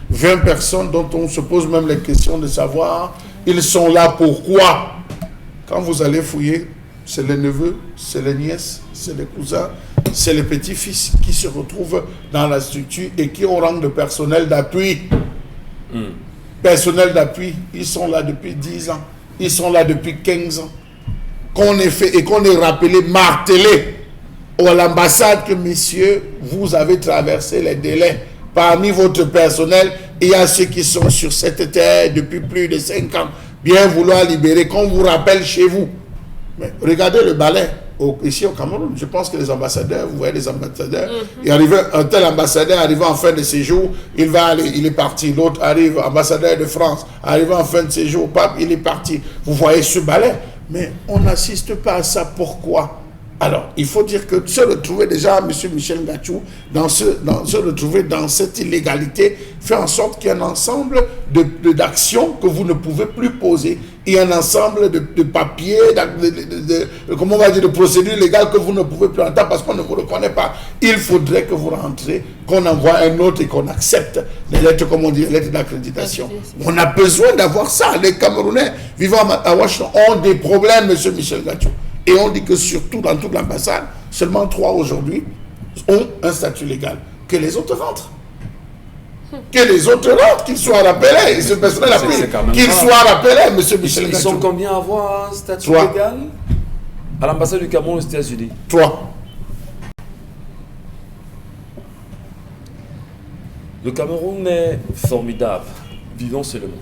20 personnes dont on se pose même les questions de savoir, ils sont là pourquoi? Quand vous allez fouiller, c'est les neveux, c'est les nièces, c'est les cousins, c'est les petits-fils qui se retrouvent dans la structure et qui ont rang de personnel d'appui. Personnel d'appui, ils sont là depuis 10 ans, ils sont là depuis 15 ans. Qu'on ait fait et qu'on ait rappelé, martelé à l'ambassade que, messieurs, vous avez traversé les délais. Parmi votre personnel, il y a ceux qui sont sur cette terre depuis plus de 5 ans, bien vouloir libérer, qu'on vous rappelle chez vous. Mais regardez le balai ici au Cameroun. Je pense que les ambassadeurs, vous voyez les ambassadeurs, un tel ambassadeur arrive en fin de séjour, il est parti. L'autre arrive, ambassadeur de France, arrive en fin de séjour, pape, il est parti. Vous voyez ce balai. Mais on n'assiste pas à ça. Pourquoi? Alors, il faut dire que se retrouver déjà, M. Michel Ngachou, se retrouver dans cette illégalité, fait en sorte qu'il y a un ensemble d'actions que vous ne pouvez plus poser. Il y a un ensemble de papiers, comment on va dire, de procédures légales que vous ne pouvez plus entendre parce qu'on ne vous reconnaît pas. Il faudrait que vous rentrez, qu'on envoie un autre et qu'on accepte les lettres, comme on dit, les lettres d'accréditation. On a besoin d'avoir ça. Les Camerounais vivant à Washington ont des problèmes, M. Michel Ngachou. Et on dit que surtout dans toute l'ambassade, seulement 3 aujourd'hui ont un statut légal. Que les autres rentrent. Que les autres rentrent, qu'ils soient rappelés. Et ce personnel qu'ils soient rappelés, M. Michel Ngachou. Ils sont combien à avoir un statut légal à l'ambassade du Cameroun aux États-Unis? 3. Le Cameroun est formidable. Vivons, c'est le mot.